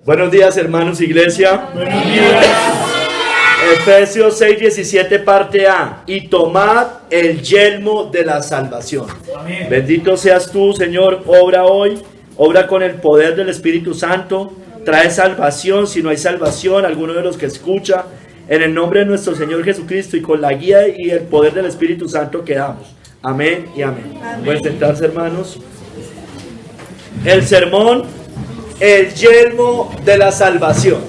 Buenos días, hermanos, iglesia. Buenos días. Efesios 6:17, parte A. Y tomad el yelmo de la salvación. Amén. Bendito seas tú, Señor. Obra hoy, obra con el poder del Espíritu Santo. Trae salvación si no hay salvación, alguno de los que escucha. En el nombre de nuestro Señor Jesucristo y con la guía y el poder del Espíritu Santo que damos. Amén y amén. Pueden sentarse, hermanos. El sermón, el yelmo de la salvación.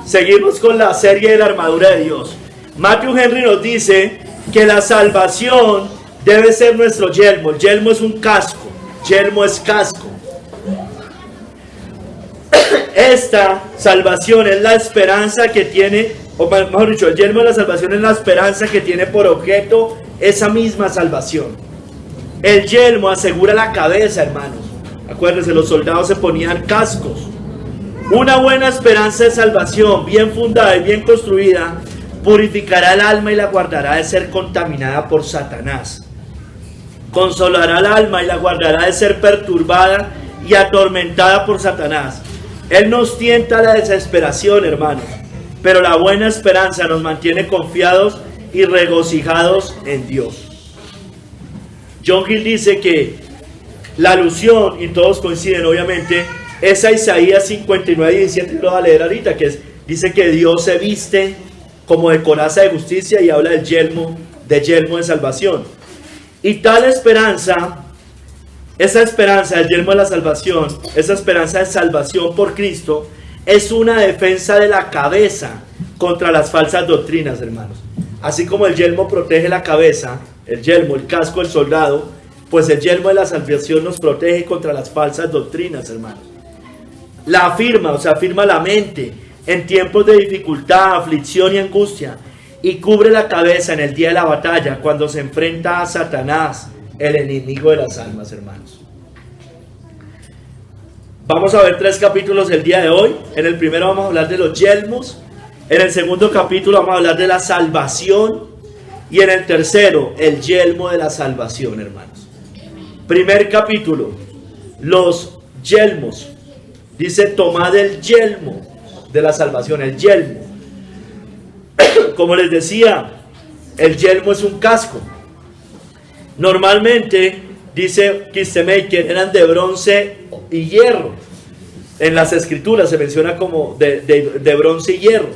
Seguimos con la serie de la armadura de Dios. Matthew Henry nos dice que la salvación debe ser nuestro yelmo. El yelmo es un casco. Yelmo es casco. Esta salvación es la esperanza que tiene, o mejor dicho, el yelmo de la salvación es la esperanza que tiene por objeto esa misma salvación. El yelmo asegura la cabeza, hermanos. Acuérdense, los soldados se ponían cascos. Una buena esperanza de salvación, bien fundada y bien construida, purificará el alma y la guardará de ser contaminada por Satanás. Consolará el alma y la guardará de ser perturbada y atormentada por Satanás. Él nos tienta a la desesperación, hermanos, pero la buena esperanza nos mantiene confiados y regocijados en Dios. John Gill dice que la alusión, y todos coinciden obviamente, es a Isaías 59:17, lo voy a leer ahorita, dice que Dios se viste como de coraza de justicia y habla del yelmo de salvación. Y tal esperanza, esa esperanza del yelmo de la salvación, esa esperanza de salvación por Cristo, es una defensa de la cabeza contra las falsas doctrinas, hermanos. Así como el yelmo protege la cabeza, el yelmo, el casco del soldado, pues el yelmo de la salvación nos protege contra las falsas doctrinas, hermanos. La afirma, o sea, afirma la mente en tiempos de dificultad, aflicción y angustia, y cubre la cabeza en el día de la batalla, cuando se enfrenta a Satanás, el enemigo de las almas, hermanos. Vamos a ver 3 capítulos el día de hoy. En el primero vamos a hablar de los yelmos. En el segundo capítulo vamos a hablar de la salvación. Y en el tercero, el yelmo de la salvación, hermanos. Primer capítulo, los yelmos. Dice, tomad el yelmo de la salvación, el yelmo. Como les decía, el yelmo es un casco. Normalmente, dice Kistemaker, eran de bronce y hierro. En las escrituras se menciona como de bronce y hierro.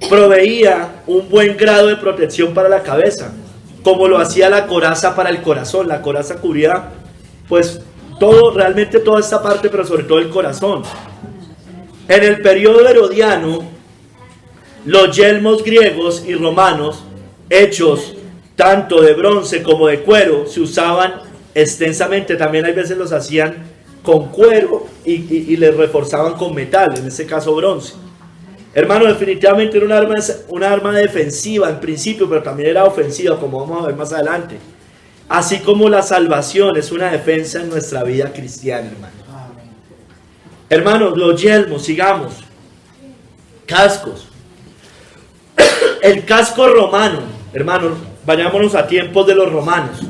Proveía un buen grado de protección para la cabeza, como lo hacía la coraza para el corazón. La coraza cubría, pues, realmente toda esta parte, pero sobre todo el corazón. En el periodo herodiano, los yelmos griegos y romanos, hechos tanto de bronce como de cuero, se usaban extensamente. También hay veces los hacían con cuero y les reforzaban con metal, en este caso bronce. Hermano, definitivamente era un arma defensiva en principio, pero también era ofensiva, como vamos a ver más adelante. Así como la salvación es una defensa en nuestra vida cristiana, hermano. Hermanos, los yelmos, sigamos. Cascos. El casco romano, hermanos, vayámonos a tiempos de los romanos.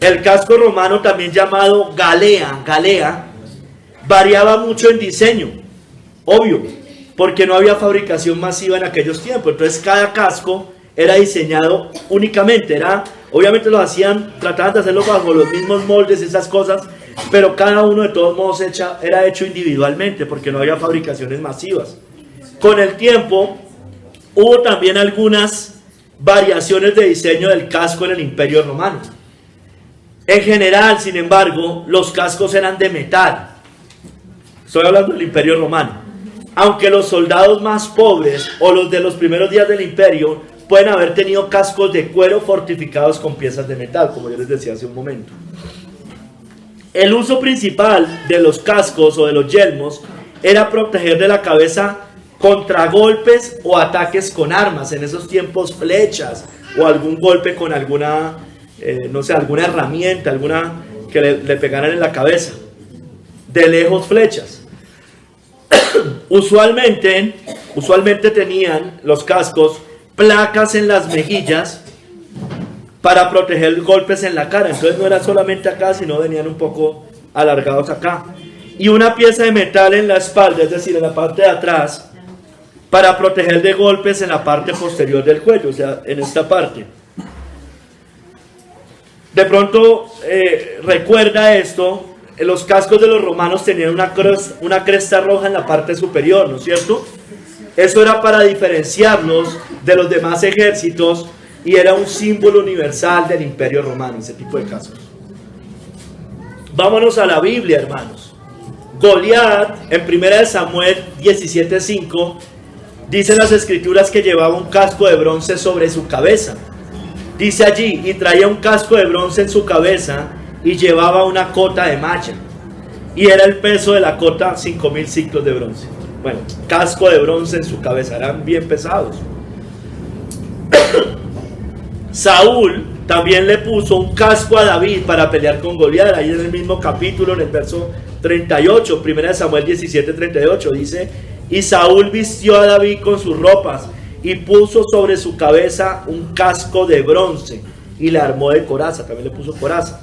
El casco romano, también llamado galea, variaba mucho en diseño, obvio, porque no había fabricación masiva en aquellos tiempos. Entonces cada casco era diseñado únicamente, obviamente lo hacían, trataban de hacerlo bajo los mismos moldes, esas cosas, pero cada uno de todos modos era hecho individualmente, porque no había fabricaciones masivas. Con el tiempo hubo también algunas variaciones de diseño del casco en el Imperio Romano. En general, sin embargo, los cascos eran de metal. Estoy hablando del Imperio Romano. Aunque los soldados más pobres o los de los primeros días del imperio pueden haber tenido cascos de cuero fortificados con piezas de metal, como yo les decía hace un momento. El uso principal de los cascos o de los yelmos era proteger de la cabeza contra golpes o ataques con armas. En esos tiempos, flechas o algún golpe con alguna, alguna herramienta, alguna que le pegaran en la cabeza. De lejos, flechas. Usualmente tenían los cascos placas en las mejillas para proteger golpes en la cara. Entonces no era solamente acá, sino venían un poco alargados acá. y una pieza de metal en la espalda, es decir, en la parte de atrás, para proteger de golpes en la parte posterior del cuello, o sea, en esta parte. De pronto, recuerda esto, los cascos de los romanos tenían una cresta roja en la parte superior, ¿no es cierto? Eso era para diferenciarlos de los demás ejércitos y era un símbolo universal del imperio romano, ese tipo de cascos. Vámonos a la Biblia, hermanos. Goliat, en 1 Samuel 17:5, dice en las escrituras que llevaba un casco de bronce sobre su cabeza. Dice allí, y traía un casco de bronce en su cabeza y llevaba una cota de malla. Y era el peso de la cota 5.000 ciclos de bronce. Bueno, casco de bronce en su cabeza, eran bien pesados. Saúl también le puso un casco a David para pelear con Goliat. Ahí en el mismo capítulo, en el verso 38, 1 Samuel 17:38, dice: y Saúl vistió a David con sus ropas y puso sobre su cabeza un casco de bronce y le armó de coraza, también le puso coraza.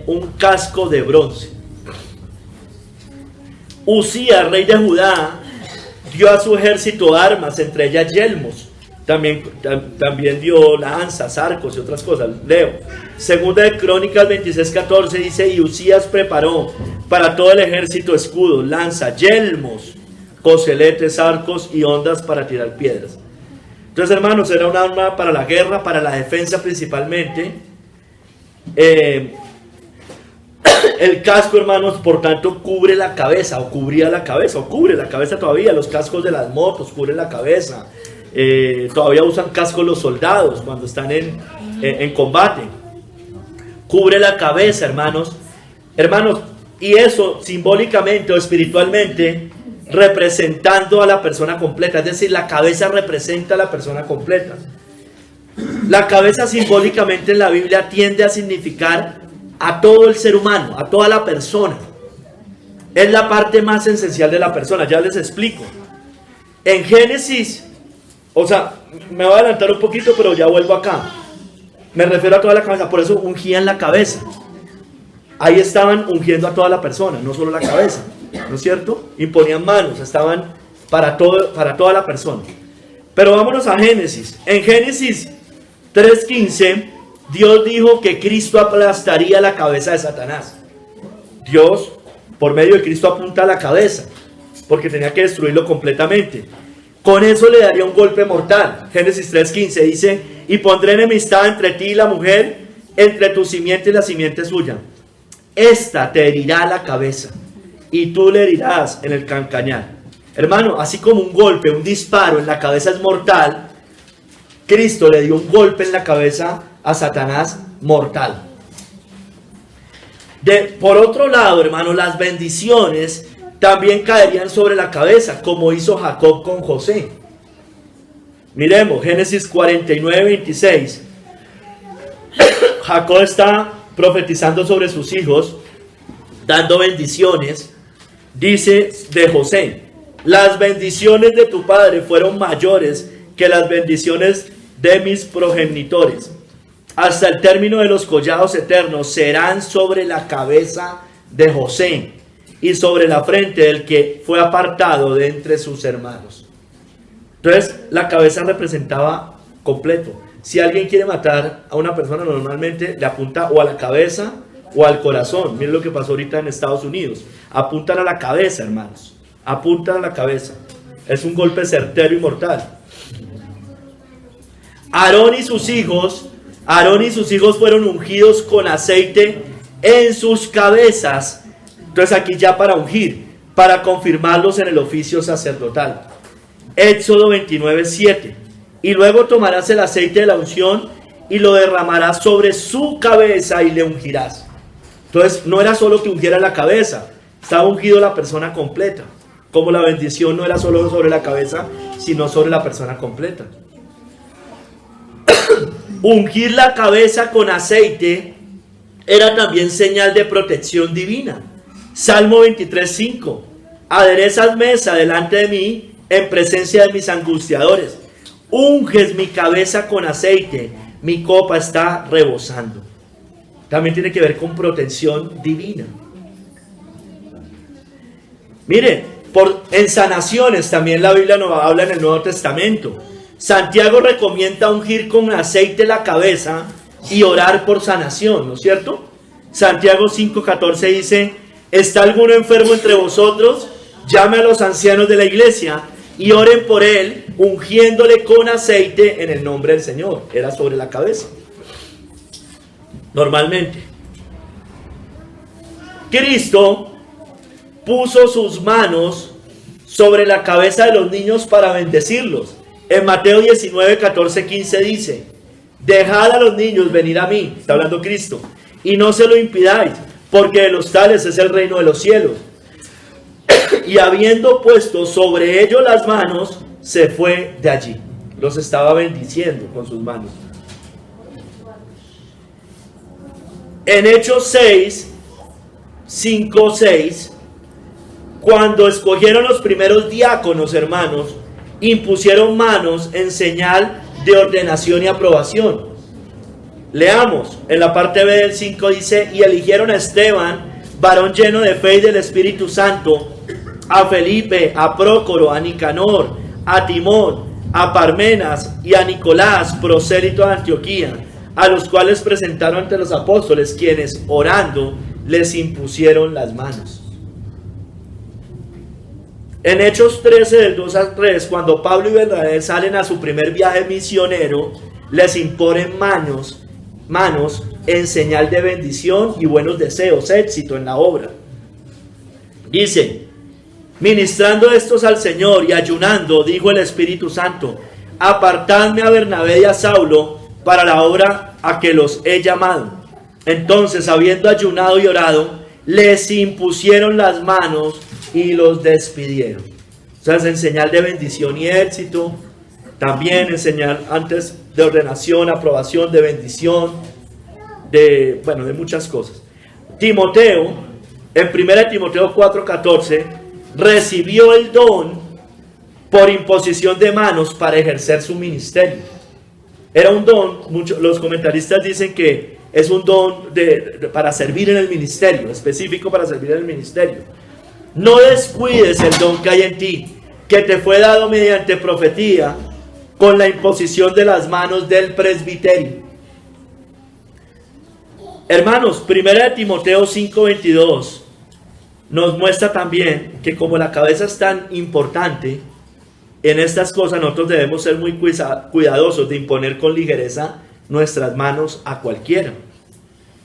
Un casco de bronce. Usías, rey de Judá, dio a su ejército armas, entre ellas yelmos. También dio lanzas, arcos y otras cosas. Leo. Segunda de Crónicas 26:14 dice: y Usías preparó para todo el ejército escudos, lanza, yelmos, coseletes, arcos y hondas para tirar piedras. Entonces, hermanos, era un arma para la guerra, para la defensa principalmente. El casco, hermanos, por tanto, cubre la cabeza, o cubría la cabeza, o cubre la cabeza todavía. Los cascos de las motos cubren la cabeza. Todavía usan cascos los soldados cuando están en combate. Cubre la cabeza, hermanos. Hermanos, y eso simbólicamente o espiritualmente representando a la persona completa. Es decir, la cabeza representa a la persona completa. La cabeza simbólicamente en la Biblia tiende a significar a todo el ser humano, a toda la persona. Es la parte más esencial de la persona, ya les explico. En Génesis, o sea, me voy a adelantar un poquito, pero ya vuelvo acá. Me refiero a toda la cabeza, por eso ungían la cabeza. Ahí estaban ungiendo a toda la persona, no solo la cabeza, ¿no es cierto? Imponían manos, estaban para toda la persona. Pero vámonos a Génesis. En Génesis 3:15, Dios dijo que Cristo aplastaría la cabeza de Satanás. Dios, por medio de Cristo, apunta a la cabeza, porque tenía que destruirlo completamente. Con eso le daría un golpe mortal. Génesis 3:15 dice: y pondré enemistad entre ti y la mujer, entre tu simiente y la simiente suya. Esta te herirá la cabeza, y tú le herirás en el calcañar. Hermano, así como un golpe, un disparo en la cabeza es mortal, Cristo le dio un golpe en la cabeza a Satanás mortal. Por otro lado, hermano, las bendiciones también caerían sobre la cabeza, como hizo Jacob con José. Miremos, Génesis 49:26. Jacob está profetizando sobre sus hijos, dando bendiciones. Dice de José: las bendiciones de tu padre fueron mayores que las bendiciones de mis progenitores. Hasta el término de los collados eternos serán sobre la cabeza de José y sobre la frente del que fue apartado de entre sus hermanos. Entonces, la cabeza representaba completo. Si alguien quiere matar a una persona, normalmente le apunta o a la cabeza o al corazón. Miren lo que pasó ahorita en Estados Unidos. Apuntan a la cabeza, hermanos. Apuntan a la cabeza. Es un golpe certero y mortal. Aarón y sus hijos fueron ungidos con aceite en sus cabezas. Entonces aquí ya para ungir, para confirmarlos en el oficio sacerdotal. Éxodo 29:7. Y luego tomarás el aceite de la unción y lo derramarás sobre su cabeza y le ungirás. Entonces no era solo que ungiera la cabeza, estaba ungido la persona completa. Como la bendición no era solo sobre la cabeza, sino sobre la persona completa. Ungir la cabeza con aceite era también señal de protección divina. Salmo 23:5. Aderezas mesa delante de mí en presencia de mis angustiadores. Unges mi cabeza con aceite, mi copa está rebosando. También tiene que ver con protección divina. Mire, en sanaciones también la Biblia nos habla en el Nuevo Testamento. Santiago recomienda ungir con aceite la cabeza y orar por sanación, ¿no es cierto? Santiago 5:14 dice: ¿está alguno enfermo entre vosotros? Llame a los ancianos de la iglesia y oren por él, ungiéndole con aceite en el nombre del Señor. Era sobre la cabeza. Normalmente, Cristo puso sus manos sobre la cabeza de los niños para bendecirlos. En Mateo 19, 14, 15 dice: dejad a los niños venir a mí, está hablando Cristo, y no se lo impidáis, porque de los tales es el reino de los cielos. Y habiendo puesto sobre ellos las manos, se fue de allí. Los estaba bendiciendo con sus manos. En Hechos 6, 5, 6, cuando escogieron los primeros diáconos, hermanos, impusieron manos en señal de ordenación y aprobación. Leamos, en la parte B del 5 dice: y eligieron a Esteban, varón lleno de fe y del Espíritu Santo, a Felipe, a Prócoro, a Nicanor, a Timón, a Parmenas y a Nicolás, prosélito de Antioquía, a los cuales presentaron ante los apóstoles, quienes orando les impusieron las manos. En Hechos 13, del 2 al 3, cuando Pablo y Bernabé salen a su primer viaje misionero, les imponen manos en señal de bendición y buenos deseos, éxito en la obra. Dice: ministrando estos al Señor y ayunando, dijo el Espíritu Santo: apartadme a Bernabé y a Saulo para la obra a que los he llamado. Entonces, habiendo ayunado y orado, les impusieron las manos y los despidieron. O sea, es en señal de bendición y éxito. También en señal antes de ordenación, aprobación, de bendición, de muchas cosas. Timoteo, en 1 Timoteo 4:14, recibió el don por imposición de manos para ejercer su ministerio. Era un don, los comentaristas dicen que es un don para servir en el ministerio, específico para servir en el ministerio. No descuides el don que hay en ti, que te fue dado mediante profecía, con la imposición de las manos del presbiterio. Hermanos, 1 Timoteo 5:22 nos muestra también que como la cabeza es tan importante, en estas cosas nosotros debemos ser muy cuidadosos de imponer con ligereza nuestras manos a cualquiera.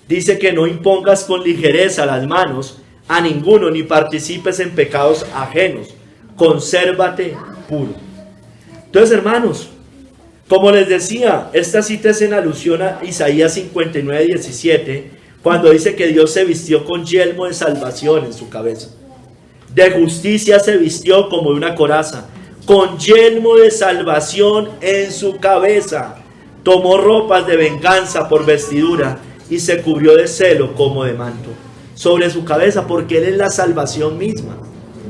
Dice que no impongas con ligereza las manos a ninguno, ni participes en pecados ajenos. Consérvate puro. Entonces, hermanos, como les decía, esta cita es en alusión a Isaías 59:17, cuando dice que Dios se vistió con yelmo de salvación en su cabeza. De justicia se vistió como de una coraza, con yelmo de salvación en su cabeza. Tomó ropas de venganza por vestidura y se cubrió de celo como de manto sobre su cabeza, porque Él es la salvación misma.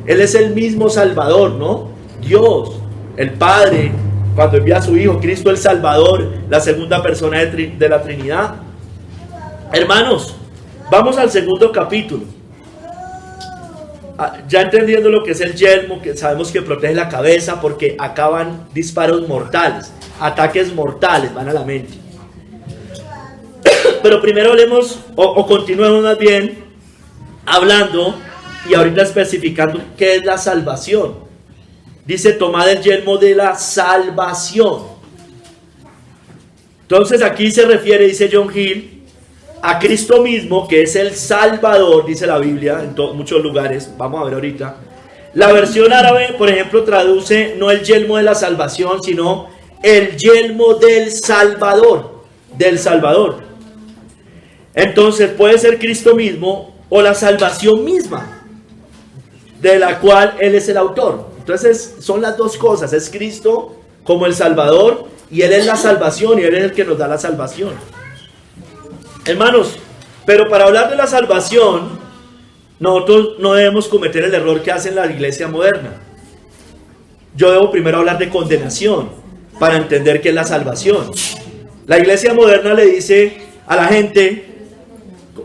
Él es el mismo Salvador, ¿no? Dios, el Padre, cuando envía a su Hijo, Cristo el Salvador, la segunda persona de la Trinidad. Hermanos, vamos al segundo capítulo. Ya entendiendo lo que es el yelmo, que sabemos que protege la cabeza porque acaban disparos mortales, ataques mortales van a la mente. Pero primero hablemos, o continuemos más bien, hablando y ahorita especificando qué es la salvación. Dice: tomad el yelmo de la salvación. Entonces aquí se refiere, dice John Hill, a Cristo mismo, que es el Salvador, dice la Biblia en muchos lugares. Vamos a ver ahorita. La versión árabe, por ejemplo, traduce no el yelmo de la salvación, sino el yelmo del Salvador. Del Salvador. Entonces puede ser Cristo mismo o la salvación misma, de la cual Él es el autor. Entonces son las dos cosas: es Cristo como el Salvador y Él es la salvación, y Él es el que nos da la salvación. Hermanos, pero para hablar de la salvación, nosotros no debemos cometer el error que hace la iglesia moderna. Yo debo primero hablar de condenación para entender qué es la salvación. La iglesia moderna le dice a la gente: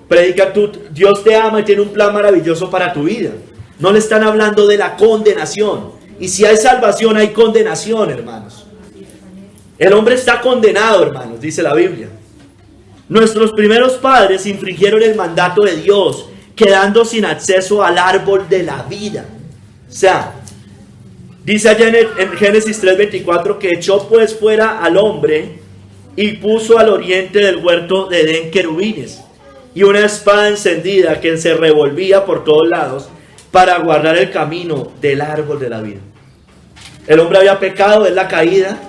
predica tú, Dios te ama y tiene un plan maravilloso para tu vida. No le están hablando de la condenación. Y si hay salvación, hay condenación, hermanos. El hombre está condenado, hermanos, dice la Biblia. Nuestros primeros padres infringieron el mandato de Dios, quedando sin acceso al árbol de la vida. O sea, dice allá en Génesis 3:24 que echó pues fuera al hombre y puso al oriente del huerto de Edén querubines y una espada encendida que se revolvía por todos lados para guardar el camino del árbol de la vida. El hombre había pecado, es la caída.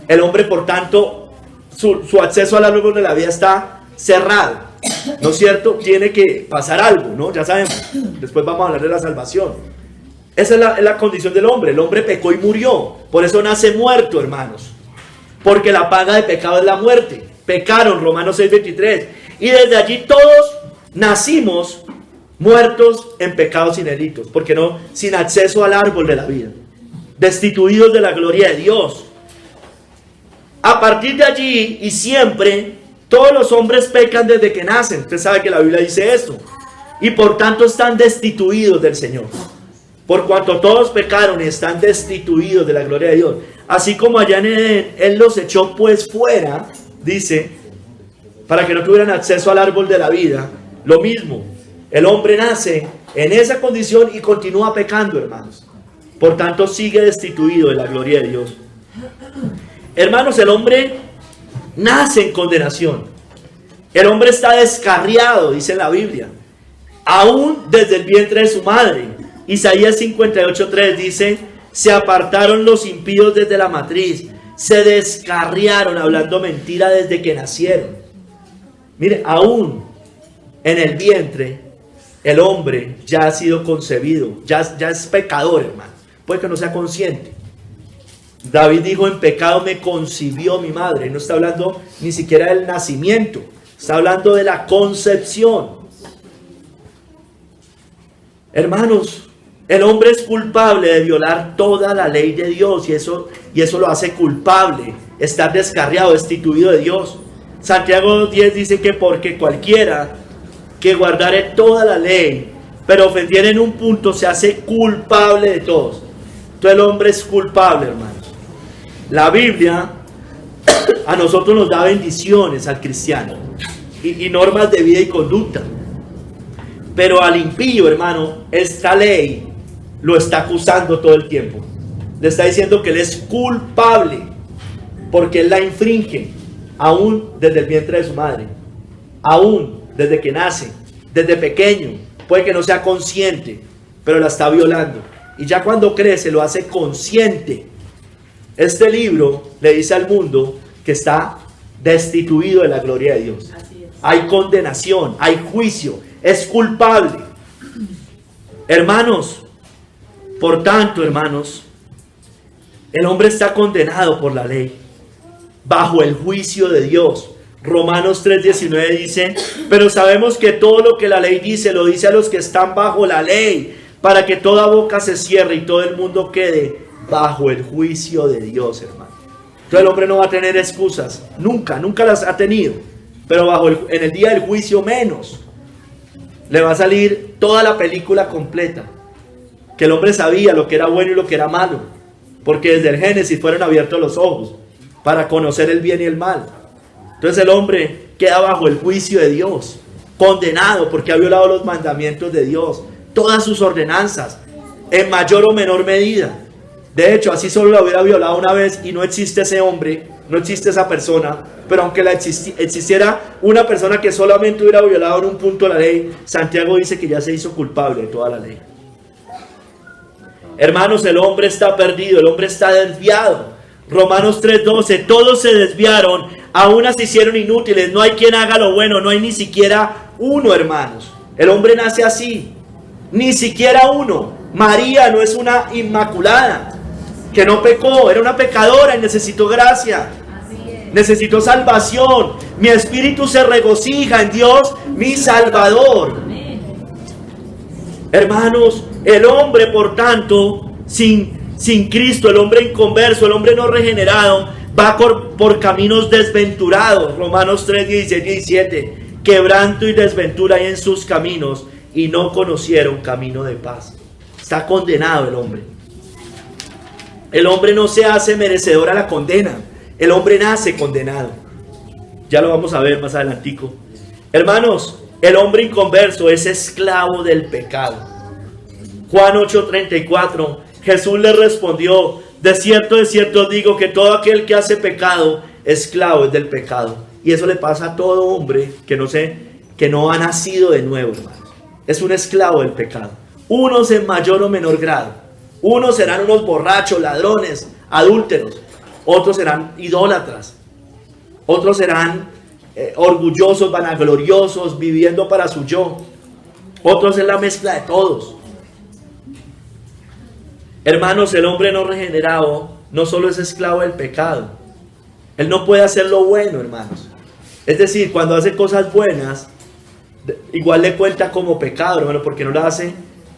El hombre, por tanto, su acceso al árbol de la vida está cerrado, ¿no es cierto? Tiene que pasar algo, ¿no? Ya sabemos. Después vamos a hablar de la salvación. Esa es la condición del hombre. El hombre pecó y murió. Por eso nace muerto, hermanos. Porque la paga de pecado es la muerte. Pecaron, Romanos 6:23. Y desde allí todos nacimos muertos en pecados y delitos. Porque no, sin acceso al árbol de la vida. Destituidos de la gloria de Dios. A partir de allí y siempre, todos los hombres pecan desde que nacen. Usted sabe que la Biblia dice esto. Y por tanto están destituidos del Señor. Por cuanto todos pecaron y están destituidos de la gloria de Dios. Así como allá en Edén, Él los echó pues fuera, dice, para que no tuvieran acceso al árbol de la vida. Lo mismo, el hombre nace en esa condición y continúa pecando, hermanos. Por tanto sigue destituido de la gloria de Dios. Hermanos, el hombre nace en condenación. El hombre está descarriado, dice la Biblia, aún desde el vientre de su madre. Isaías 58:3 dice: se apartaron los impíos desde la matriz, se descarriaron hablando mentira desde que nacieron. Mire, aún en el vientre el hombre ya ha sido concebido, ya es pecador, hermano. Puede que no sea consciente. David dijo: en pecado me concibió mi madre. No está hablando ni siquiera del nacimiento, está hablando de la concepción. Hermanos, el hombre es culpable de violar toda la ley de Dios y eso lo hace culpable, estar descarriado, destituido de Dios. Santiago 10 dice que porque cualquiera que guardare toda la ley, pero ofendiera en un punto, se hace culpable de todos. Entonces el hombre es culpable, hermanos. La Biblia a nosotros nos da bendiciones al cristiano y normas de vida y conducta. Pero al impío, hermano, esta ley lo está acusando todo el tiempo. Le está diciendo que él es culpable porque él la infringe, aún desde el vientre de su madre, aún desde que nace, desde pequeño. Puede que no sea consciente, pero la está violando. Y ya cuando crece lo hace consciente. Este libro le dice al mundo que está destituido de la gloria de Dios. Hay condenación, hay juicio, es culpable. Hermanos, por tanto, hermanos, el hombre está condenado por la ley, bajo el juicio de Dios. Romanos 3:19 dice: pero sabemos que todo lo que la ley dice, lo dice a los que están bajo la ley, para que toda boca se cierre y todo el mundo quede bajo el juicio de Dios, hermano. Entonces el hombre no va a tener excusas, nunca las ha tenido, pero en el día del juicio menos. Le va a salir toda la película completa, que el hombre sabía lo que era bueno y lo que era malo, porque desde el Génesis fueron abiertos los ojos para conocer el bien y el mal. Entonces el hombre queda bajo el juicio de Dios, condenado porque ha violado los mandamientos de Dios, todas sus ordenanzas, en mayor o menor medida. De hecho, así solo la hubiera violado una vez y no existe ese hombre, no existe esa persona, pero aunque existiera una persona que solamente hubiera violado en un punto la ley, Santiago dice que ya se hizo culpable de toda la ley. Hermanos, el hombre está perdido, el hombre está desviado. Romanos 3:12, todos se desviaron, a unas se hicieron inútiles, no hay quien haga lo bueno, no hay ni siquiera uno, hermanos. El hombre nace así, ni siquiera uno. María no es una inmaculada, que no pecó, era una pecadora y necesitó gracia, necesitó salvación. Mi espíritu se regocija en Dios, mi Salvador. Hermanos, el hombre, por tanto, sin Cristo, el hombre inconverso, el hombre no regenerado, va por caminos desventurados. Romanos 3:16-17, quebranto y desventura hay en sus caminos y no conocieron camino de paz. Está condenado el hombre. El hombre no se hace merecedor a la condena. El hombre nace condenado. Ya lo vamos a ver más adelantico. Hermanos, el hombre inconverso es esclavo del pecado. Juan 8:34, Jesús le respondió: de cierto os digo que todo aquel que hace pecado, esclavo es del pecado. Y eso le pasa a todo hombre que no ha nacido de nuevo, hermanos. Es un esclavo del pecado. Unos en mayor o menor grado. Unos serán unos borrachos, ladrones, adúlteros. Otros serán idólatras. Otros serán orgullosos, vanagloriosos, viviendo para su yo. Otros es la mezcla de todos. Hermanos, el hombre no regenerado no solo es esclavo del pecado. Él no puede hacer lo bueno, hermanos. Es decir, cuando hace cosas buenas, igual le cuenta como pecado, hermano, porque no lo hace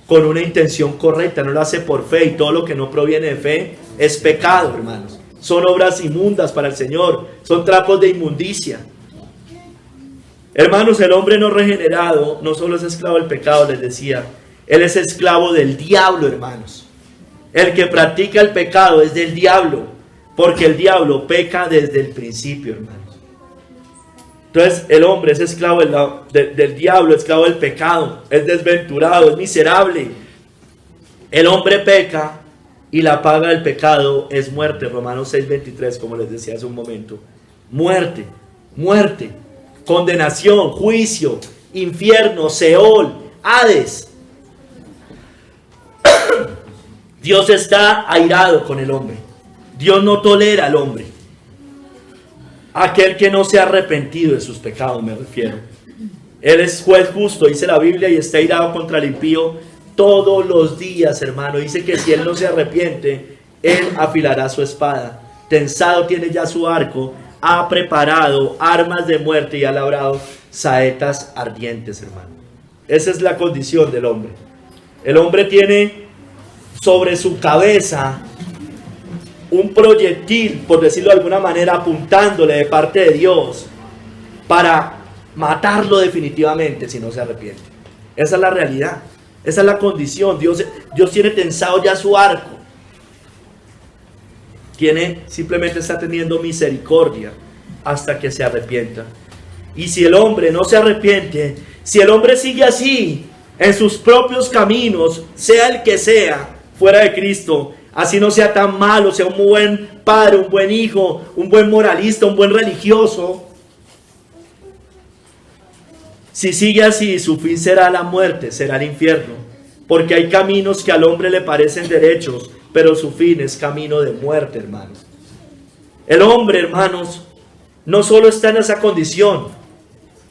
con una intención correcta, no lo hace por fe, y todo lo que no proviene de fe es pecado, hermanos. Son obras inmundas para el Señor, son trapos de inmundicia. Hermanos, el hombre no regenerado no solo es esclavo del pecado, les decía, él es esclavo del diablo, hermanos. El que practica el pecado es del diablo, porque el diablo peca desde el principio, hermanos. Entonces el hombre es esclavo del diablo, esclavo del pecado, es desventurado, es miserable. El hombre peca y la paga del pecado es muerte. Romanos 6:23, como les decía hace un momento. Muerte, muerte, condenación, juicio, infierno, Seol, Hades. Dios está airado con el hombre. Dios no tolera al hombre. Aquel que no se ha arrepentido de sus pecados, me refiero. Él es juez justo, dice la Biblia, y está airado contra el impío todos los días, hermano. Dice que si él no se arrepiente, él afilará su espada. Tensado tiene ya su arco, ha preparado armas de muerte y ha labrado saetas ardientes, hermano. Esa es la condición del hombre. El hombre tiene sobre su cabeza un proyectil, por decirlo de alguna manera, apuntándole de parte de Dios para matarlo definitivamente si no se arrepiente. Esa es la realidad, esa es la condición. Dios tiene tensado ya su arco. Simplemente está teniendo misericordia hasta que se arrepienta. Y si el hombre no se arrepiente, si el hombre sigue así en sus propios caminos, sea el que sea, fuera de Cristo, así no sea tan malo, sea un buen padre, un buen hijo, un buen moralista, un buen religioso, si sigue así, su fin será la muerte, será el infierno, porque hay caminos que al hombre le parecen derechos, pero su fin es camino de muerte, hermanos. El hombre, hermanos, no solo está en esa condición.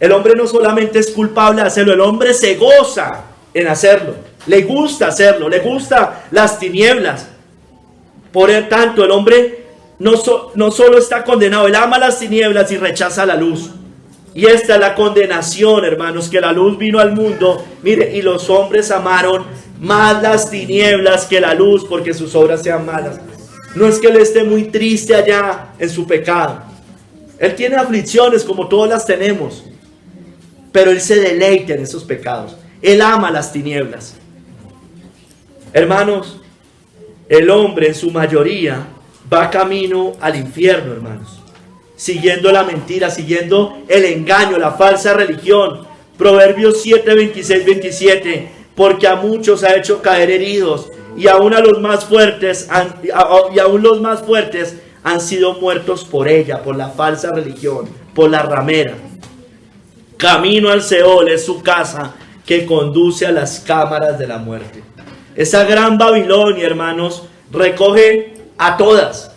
El hombre no solamente es culpable de hacerlo, el hombre se goza en hacerlo. Le gusta hacerlo, le gustan las tinieblas. Por tanto, el hombre no solo está condenado, él ama las tinieblas y rechaza la luz. Y esta es la condenación, hermanos, que la luz vino al mundo. Mire, y los hombres amaron más las tinieblas que la luz, porque sus obras sean malas. No es que él esté muy triste allá en su pecado. Él tiene aflicciones como todas las tenemos, pero él se deleita en esos pecados. Él ama las tinieblas. Hermanos, el hombre en su mayoría va camino al infierno, hermanos, siguiendo la mentira, siguiendo el engaño, la falsa religión. Proverbios 7, 26, 27, porque a muchos ha hecho caer heridos, y aún los más fuertes han sido muertos por ella, por la falsa religión, por la ramera. Camino al Seol es su casa, que conduce a las cámaras de la muerte. Esa gran Babilonia, hermanos, recoge a todas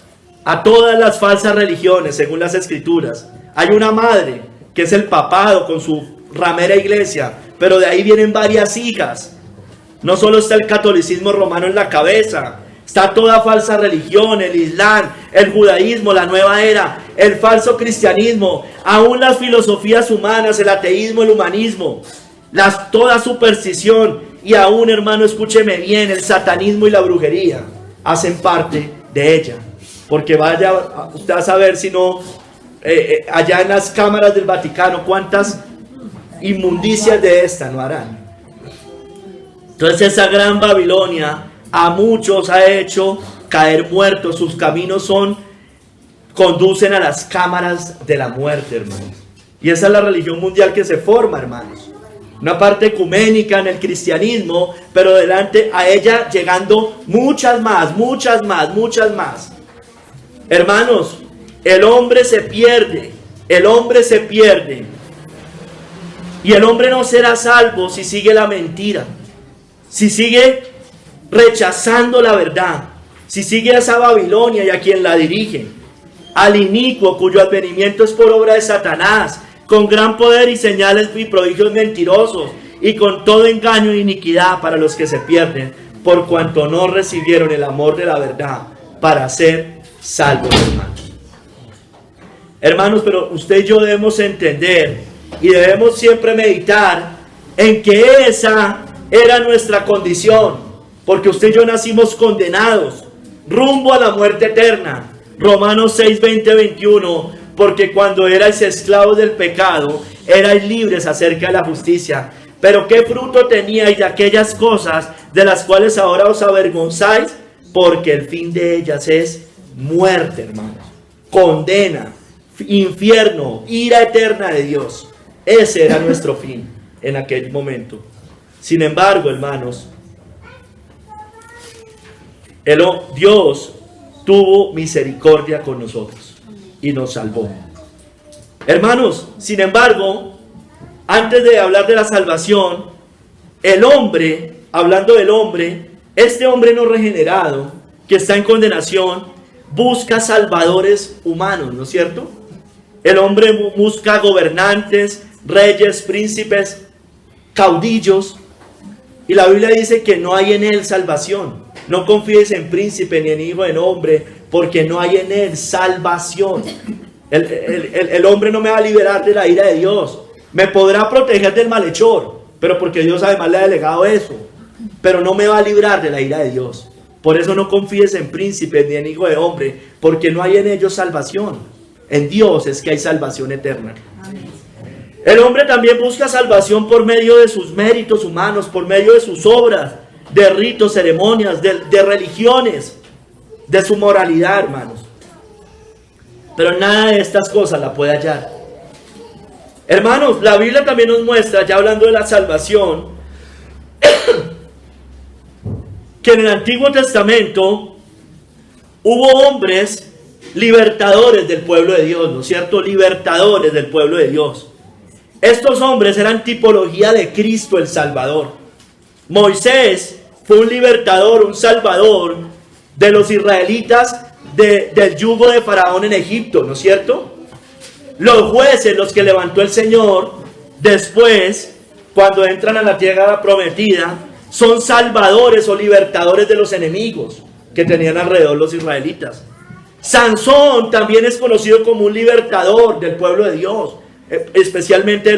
las falsas religiones, según las escrituras. Hay una madre, que es el papado con su ramera iglesia, pero de ahí vienen varias hijas. No solo está el catolicismo romano en la cabeza, está toda falsa religión, el islam, el judaísmo, la nueva era, el falso cristianismo, aún las filosofías humanas, el ateísmo, el humanismo, toda superstición. Y aún, hermano, escúcheme bien, el satanismo y la brujería hacen parte de ella. Porque vaya usted a saber si no, allá en las cámaras del Vaticano, cuántas inmundicias de esta no harán. Entonces esa gran Babilonia a muchos ha hecho caer muertos. Sus caminos conducen a las cámaras de la muerte, hermanos. Y esa es la religión mundial que se forma, hermanos. Una parte ecuménica en el cristianismo, pero delante a ella llegando muchas más. Hermanos, el hombre se pierde. Y el hombre no será salvo si sigue la mentira, si sigue rechazando la verdad, si sigue a esa Babilonia y a quien la dirige, al inicuo cuyo advenimiento es por obra de Satanás, con gran poder y señales y prodigios mentirosos, y con todo engaño e iniquidad para los que se pierden, por cuanto no recibieron el amor de la verdad para ser salvos, hermanos. Hermanos, pero usted y yo debemos entender y debemos siempre meditar en que esa era nuestra condición, porque usted y yo nacimos condenados rumbo a la muerte eterna. Romanos 6, 20, 21, porque cuando erais esclavos del pecado, erais libres acerca de la justicia. Pero ¿qué fruto teníais de aquellas cosas de las cuales ahora os avergonzáis? Porque el fin de ellas es muerte, hermanos, condena, infierno, ira eterna de Dios. Ese era nuestro fin en aquel momento. Sin embargo, hermanos, Dios tuvo misericordia con nosotros y nos salvó. Hermanos, sin embargo, antes de hablar de la salvación, el hombre, hablando del hombre, este hombre no regenerado, que está en condenación, busca salvadores humanos, ¿no es cierto? El hombre busca gobernantes, reyes, príncipes, caudillos, y la Biblia dice que no hay en él salvación. No confíes en príncipe ni en hijo de hombre, porque no hay en él salvación. El hombre no me va a liberar de la ira de Dios. Me podrá proteger del malhechor, pero porque Dios además le ha delegado eso. Pero no me va a librar de la ira de Dios. Por eso no confíes en príncipe ni en hijo de hombre, porque no hay en ellos salvación. En Dios es que hay salvación eterna. Amén. El hombre también busca salvación por medio de sus méritos humanos, por medio de sus obras, de ritos, ceremonias, de religiones, de su moralidad, hermanos. Pero nada de estas cosas la puede hallar. Hermanos, la Biblia también nos muestra, ya hablando de la salvación, que en el Antiguo Testamento hubo hombres libertadores del pueblo de Dios, ¿no es cierto? Libertadores del pueblo de Dios. Estos hombres eran tipología de Cristo el Salvador. Moisés fue un libertador, un salvador de los israelitas del yugo de Faraón en Egipto, ¿no es cierto? Los jueces, los que levantó el Señor, después, cuando entran a la tierra prometida, son salvadores o libertadores de los enemigos que tenían alrededor los israelitas. Sansón también es conocido como un libertador del pueblo de Dios, especialmente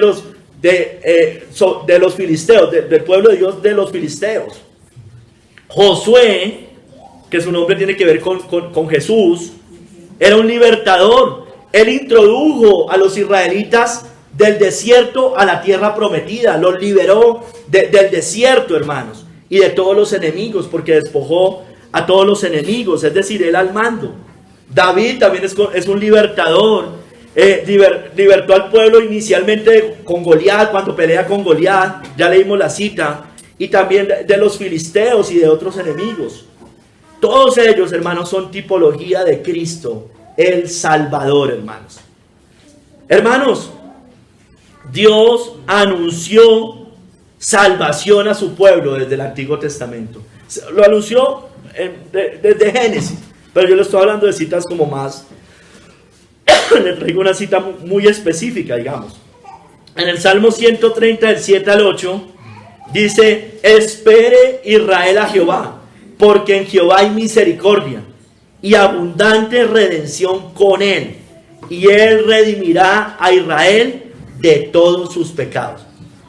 de los filisteos, del pueblo de Dios de los filisteos. Josué, que su nombre tiene que ver con Jesús, era un libertador. Él introdujo a los israelitas del desierto a la tierra prometida, los liberó del desierto, hermanos, y de todos los enemigos, porque despojó a todos los enemigos, es decir, él al mando. David también es un libertador, libertó al pueblo inicialmente con Goliat, cuando pelea con Goliat, ya leímos la cita, y también de los filisteos y de otros enemigos. Todos ellos, hermanos, son tipología de Cristo, el Salvador, hermanos. Hermanos, Dios anunció salvación a su pueblo desde el Antiguo Testamento. Lo anunció desde Génesis, pero yo le estoy hablando de citas como más, le traigo una cita muy específica, digamos. En el Salmo 130, del 7 al 8, dice: espere Israel a Jehová, porque en Jehová hay misericordia y abundante redención con él, y él redimirá a Israel de todos sus pecados.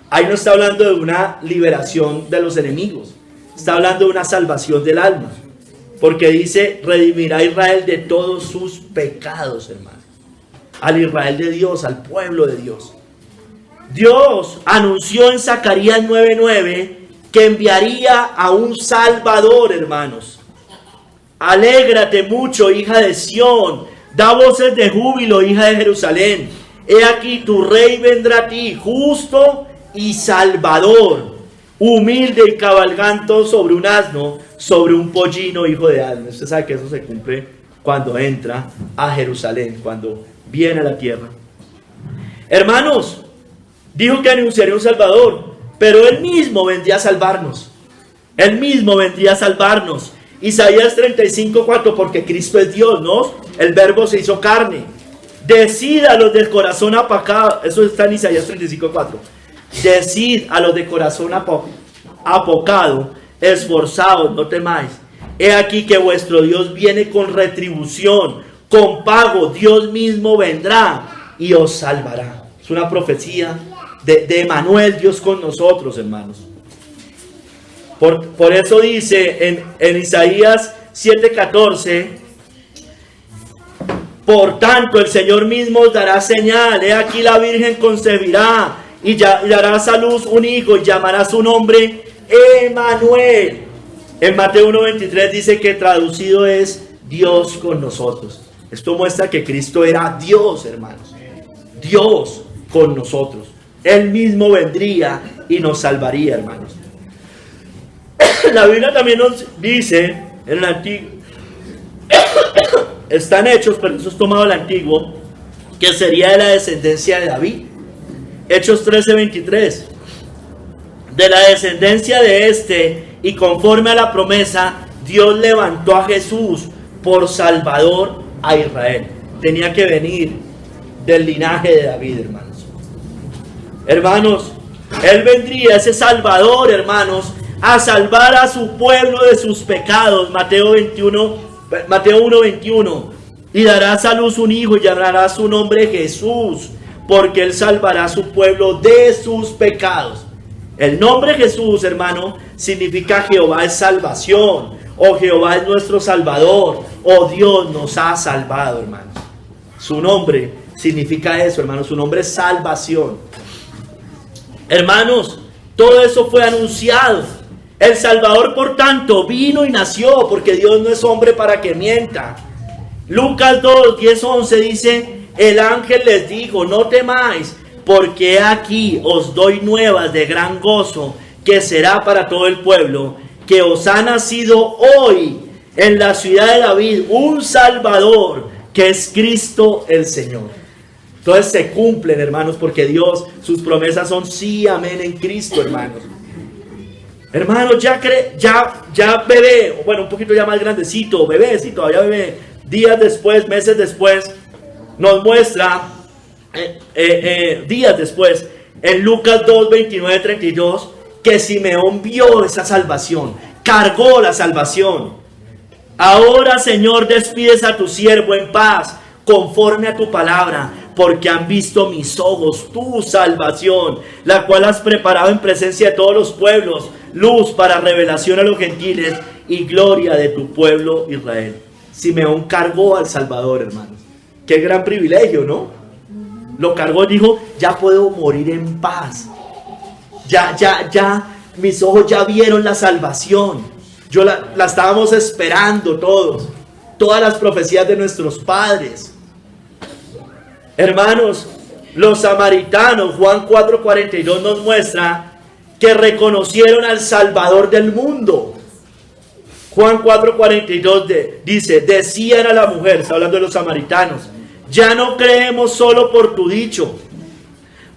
Ahí no está hablando de una liberación de los enemigos, está hablando de una salvación del alma, porque dice: redimirá a Israel de todos sus pecados, hermano. Al Israel de Dios, al pueblo de Dios. Dios anunció en Zacarías 9:9 que enviaría a un Salvador, hermanos. Alégrate mucho, hija de Sión, da voces de júbilo, hija de Jerusalén. He aquí tu rey vendrá a ti, justo y salvador, humilde y cabalgando sobre un asno, sobre un pollino, hijo de asno. Usted sabe que eso se cumple cuando entra a Jerusalén, cuando viene a la tierra. Hermanos, dijo que anunciaría un Salvador, pero Él mismo vendría a salvarnos. Él mismo vendría a salvarnos. Isaías 35:4, porque Cristo es Dios, ¿no? El verbo se hizo carne. Decid a los del corazón apocado, eso está en Isaías 35:4. Decid a los de corazón apocado, esforzados, no temáis. He aquí que vuestro Dios viene con retribución, con pago. Dios mismo vendrá y os salvará. Es una profecía de Emmanuel, Dios con nosotros, hermanos. Por eso dice en Isaías 7:14, por tanto el Señor mismo os dará señal. He aquí la Virgen concebirá y dará a luz un hijo y llamará su nombre Emmanuel. En Mateo 1:23 dice que traducido es Dios con nosotros. Esto muestra que Cristo era Dios, hermanos. Dios con nosotros. Él mismo vendría y nos salvaría, hermanos. La Biblia también nos dice en el Antiguo, están Hechos, pero eso es tomado del Antiguo, que sería de la descendencia de David. Hechos 13:23. De la descendencia de este, y conforme a la promesa, Dios levantó a Jesús por Salvador a Israel. Tenía que venir del linaje de David, hermanos. Hermanos, Él vendría, ese Salvador, hermanos, a salvar a su pueblo de sus pecados. Mateo 1:21. Y dará a luz un hijo y llamará su nombre Jesús, porque Él salvará a su pueblo de sus pecados. El nombre Jesús, hermano, significa Jehová es salvación, o Jehová es nuestro Salvador, o Dios nos ha salvado, hermanos. Su nombre significa eso, hermanos. Su nombre es salvación. Hermanos, todo eso fue anunciado. El Salvador, por tanto, vino y nació, porque Dios no es hombre para que mienta. Lucas 2:10-11 dice, el ángel les dijo, no temáis, porque aquí os doy nuevas de gran gozo, que será para todo el pueblo, que os ha nacido hoy en la ciudad de David un Salvador, que es Cristo el Señor. Entonces se cumplen, hermanos, porque Dios, sus promesas son sí, amén en Cristo, hermanos. Hermanos, ya bebé, bueno, un poquito ya más grandecito, bebé, sí, todavía bebé, días después, meses después, nos muestra, días después, en Lucas 2:29-32, que Simeón vio esa salvación, cargó la salvación. Ahora, Señor, despides a tu siervo en paz, conforme a tu palabra, porque han visto mis ojos tu salvación, la cual has preparado en presencia de todos los pueblos, luz para revelación a los gentiles y gloria de tu pueblo Israel. Simeón cargó al Salvador, hermanos. Qué gran privilegio, ¿no? Lo cargó y dijo, ya puedo morir en paz. Ya, mis ojos ya vieron la salvación. Yo la estábamos esperando todos. Todas las profecías de nuestros padres. Hermanos, los samaritanos, Juan 4:42 nos muestra que reconocieron al Salvador del mundo. Juan 4:42 dice, decían a la mujer, está hablando de los samaritanos, ya no creemos solo por tu dicho,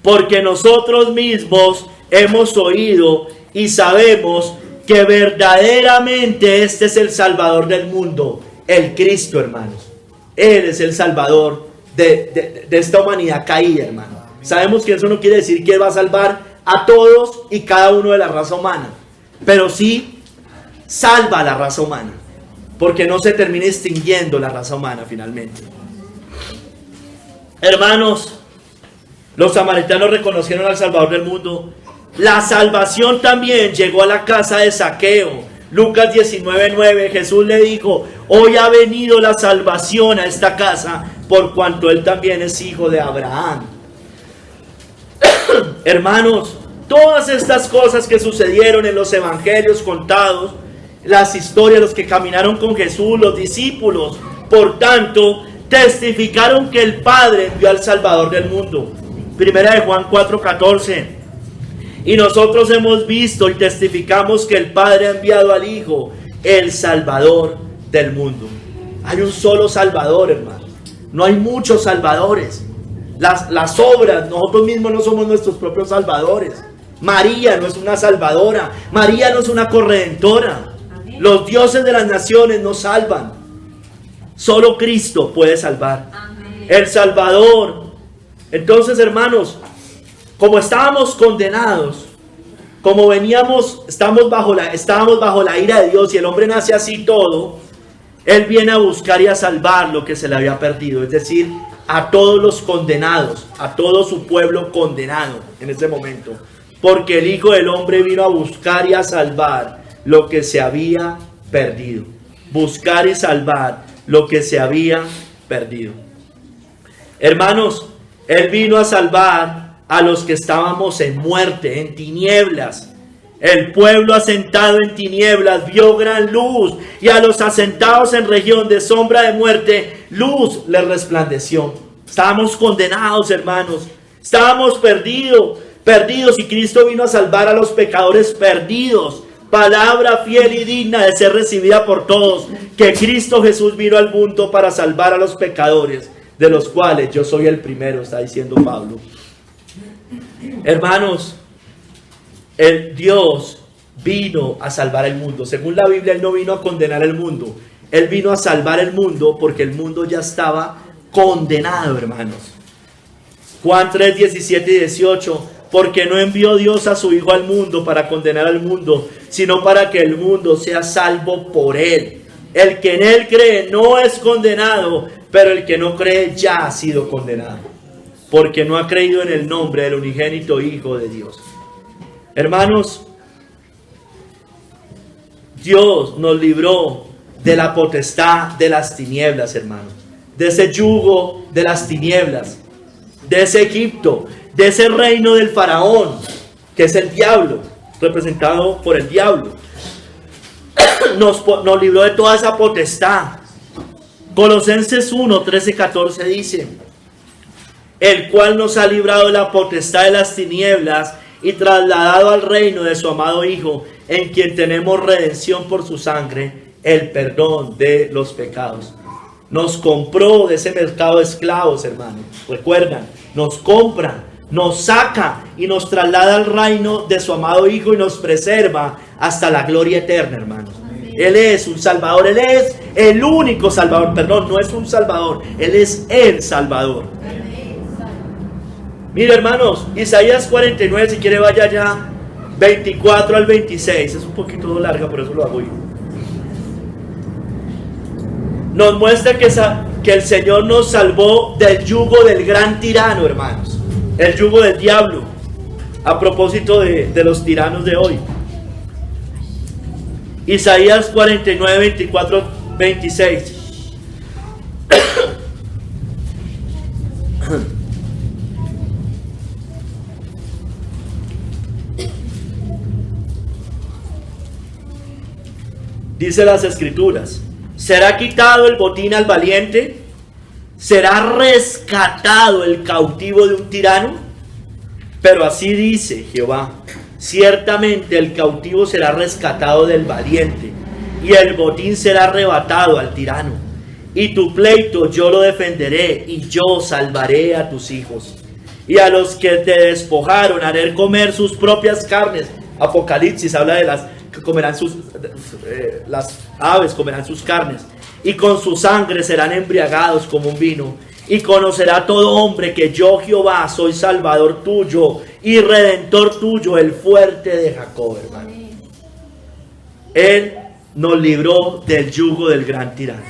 porque nosotros mismos hemos oído y sabemos que verdaderamente este es el Salvador del mundo, el Cristo, hermanos. Él es el Salvador de esta humanidad caída, hermano. Sabemos que eso no quiere decir que Él va a salvar a todos y cada uno de la raza humana, pero sí salva a la raza humana, porque no se termina extinguiendo la raza humana finalmente. Hermanos, los samaritanos reconocieron al Salvador del mundo. La salvación también llegó a la casa de Zaqueo. Lucas 19:9, Jesús le dijo, hoy ha venido la salvación a esta casa, por cuanto él también es hijo de Abraham. Hermanos, Todas estas cosas que sucedieron en los evangelios contados, las historias, los que caminaron con Jesús, los discípulos, por tanto, testificaron que el Padre envió al Salvador del mundo. Primera de Juan 4:14. Y nosotros hemos visto y testificamos que el Padre ha enviado al Hijo, el Salvador del mundo. Hay un solo Salvador, hermano. No hay muchos salvadores. Las obras, nosotros mismos no somos nuestros propios salvadores. María no es una salvadora. María no es una corredentora. Los dioses de las naciones no salvan. Solo Cristo puede salvar. El Salvador. Entonces, hermanos, como estábamos condenados, como estábamos bajo la ira de Dios y el hombre nace así todo, Él viene a buscar y a salvar lo que se le había perdido, es decir, a todos los condenados, a todo su pueblo condenado en ese momento, porque el Hijo del Hombre vino a buscar y a salvar lo que se había perdido, buscar y salvar lo que se había perdido. Hermanos, Él vino a salvar a los que estábamos en muerte, en tinieblas. El pueblo asentado en tinieblas vio gran luz, y a los asentados en región de sombra de muerte, luz les resplandeció. Estábamos condenados, hermanos. Estábamos perdidos, y Cristo vino a salvar a los pecadores perdidos. Palabra fiel y digna de ser recibida por todos, que Cristo Jesús vino al mundo para salvar a los pecadores, de los cuales yo soy el primero, está diciendo Pablo. Hermanos, el Dios vino a salvar el mundo. Según la Biblia, Él no vino a condenar el mundo. Él vino a salvar el mundo porque el mundo ya estaba condenado, hermanos. Juan 3, 17 y 18. Porque no envió Dios a su Hijo al mundo para condenar al mundo, sino para que el mundo sea salvo por Él. El que en Él cree no es condenado, pero el que no cree ya ha sido condenado, porque no ha creído en el nombre del unigénito Hijo de Dios. Hermanos, Dios nos libró de la potestad de las tinieblas, hermanos, de ese yugo de las tinieblas, de ese Egipto, de ese reino del faraón, que es el diablo, representado por el diablo. Nos libró de toda esa potestad. Colosenses 1, 13, 14 dice: el cual nos ha librado de la potestad de las tinieblas y trasladado al reino de su amado Hijo, en quien tenemos redención por su sangre, el perdón de los pecados. Nos compró de ese mercado de esclavos, hermanos. Recuerdan, nos compra, nos saca y nos traslada al reino de su amado Hijo y nos preserva hasta la gloria eterna, hermanos. Él es un Salvador, Él es el único Salvador, perdón, no es un Salvador, Él es el Salvador. Mire, hermanos, Isaías 49, si quiere vaya ya, 24 al 26, es un poquito larga, por eso lo hago yo. Nos muestra que el Señor nos salvó del yugo del gran tirano, hermanos, el yugo del diablo, a propósito de los tiranos de hoy. Isaías 49, 24, 26. Dice las Escrituras: ¿será quitado el botín al valiente? ¿Será rescatado el cautivo de un tirano? Pero así dice Jehová: ciertamente el cautivo será rescatado del valiente, y el botín será arrebatado al tirano. Y tu pleito yo lo defenderé, y yo salvaré a tus hijos. Y a los que te despojaron haré comer sus propias carnes. Apocalipsis habla de las que comerán las aves comerán sus carnes, y con su sangre serán embriagados como un vino. Y conocerá todo hombre que yo Jehová soy salvador tuyo y redentor tuyo, el fuerte de Jacob, hermano. Él nos libró del yugo del gran tirano.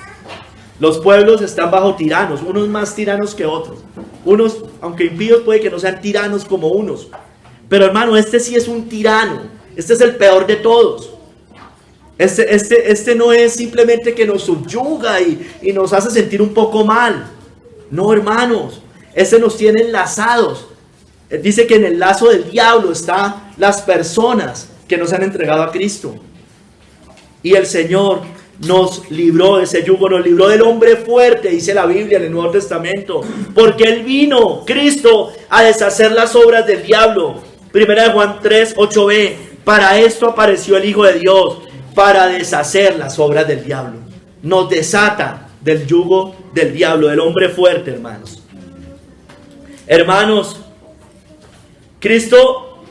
Los pueblos están bajo tiranos, unos más tiranos que otros. Unos, aunque impíos, puede que no sean tiranos como unos. Pero hermano, este sí es un tirano. Este es el peor de todos. Este no es simplemente que nos subyuga y nos hace sentir un poco mal. No, hermanos, este nos tiene enlazados. Dice que en el lazo del diablo están las personas que nos han entregado a Cristo. Y el Señor nos libró de ese yugo, nos libró del hombre fuerte, dice la Biblia en el Nuevo Testamento, porque Él vino, Cristo, a deshacer las obras del diablo. Primera de Juan 3, 8b, para esto apareció el Hijo de Dios, para deshacer las obras del diablo. Nos desata del yugo del diablo, del hombre fuerte, hermanos. Hermanos, Cristo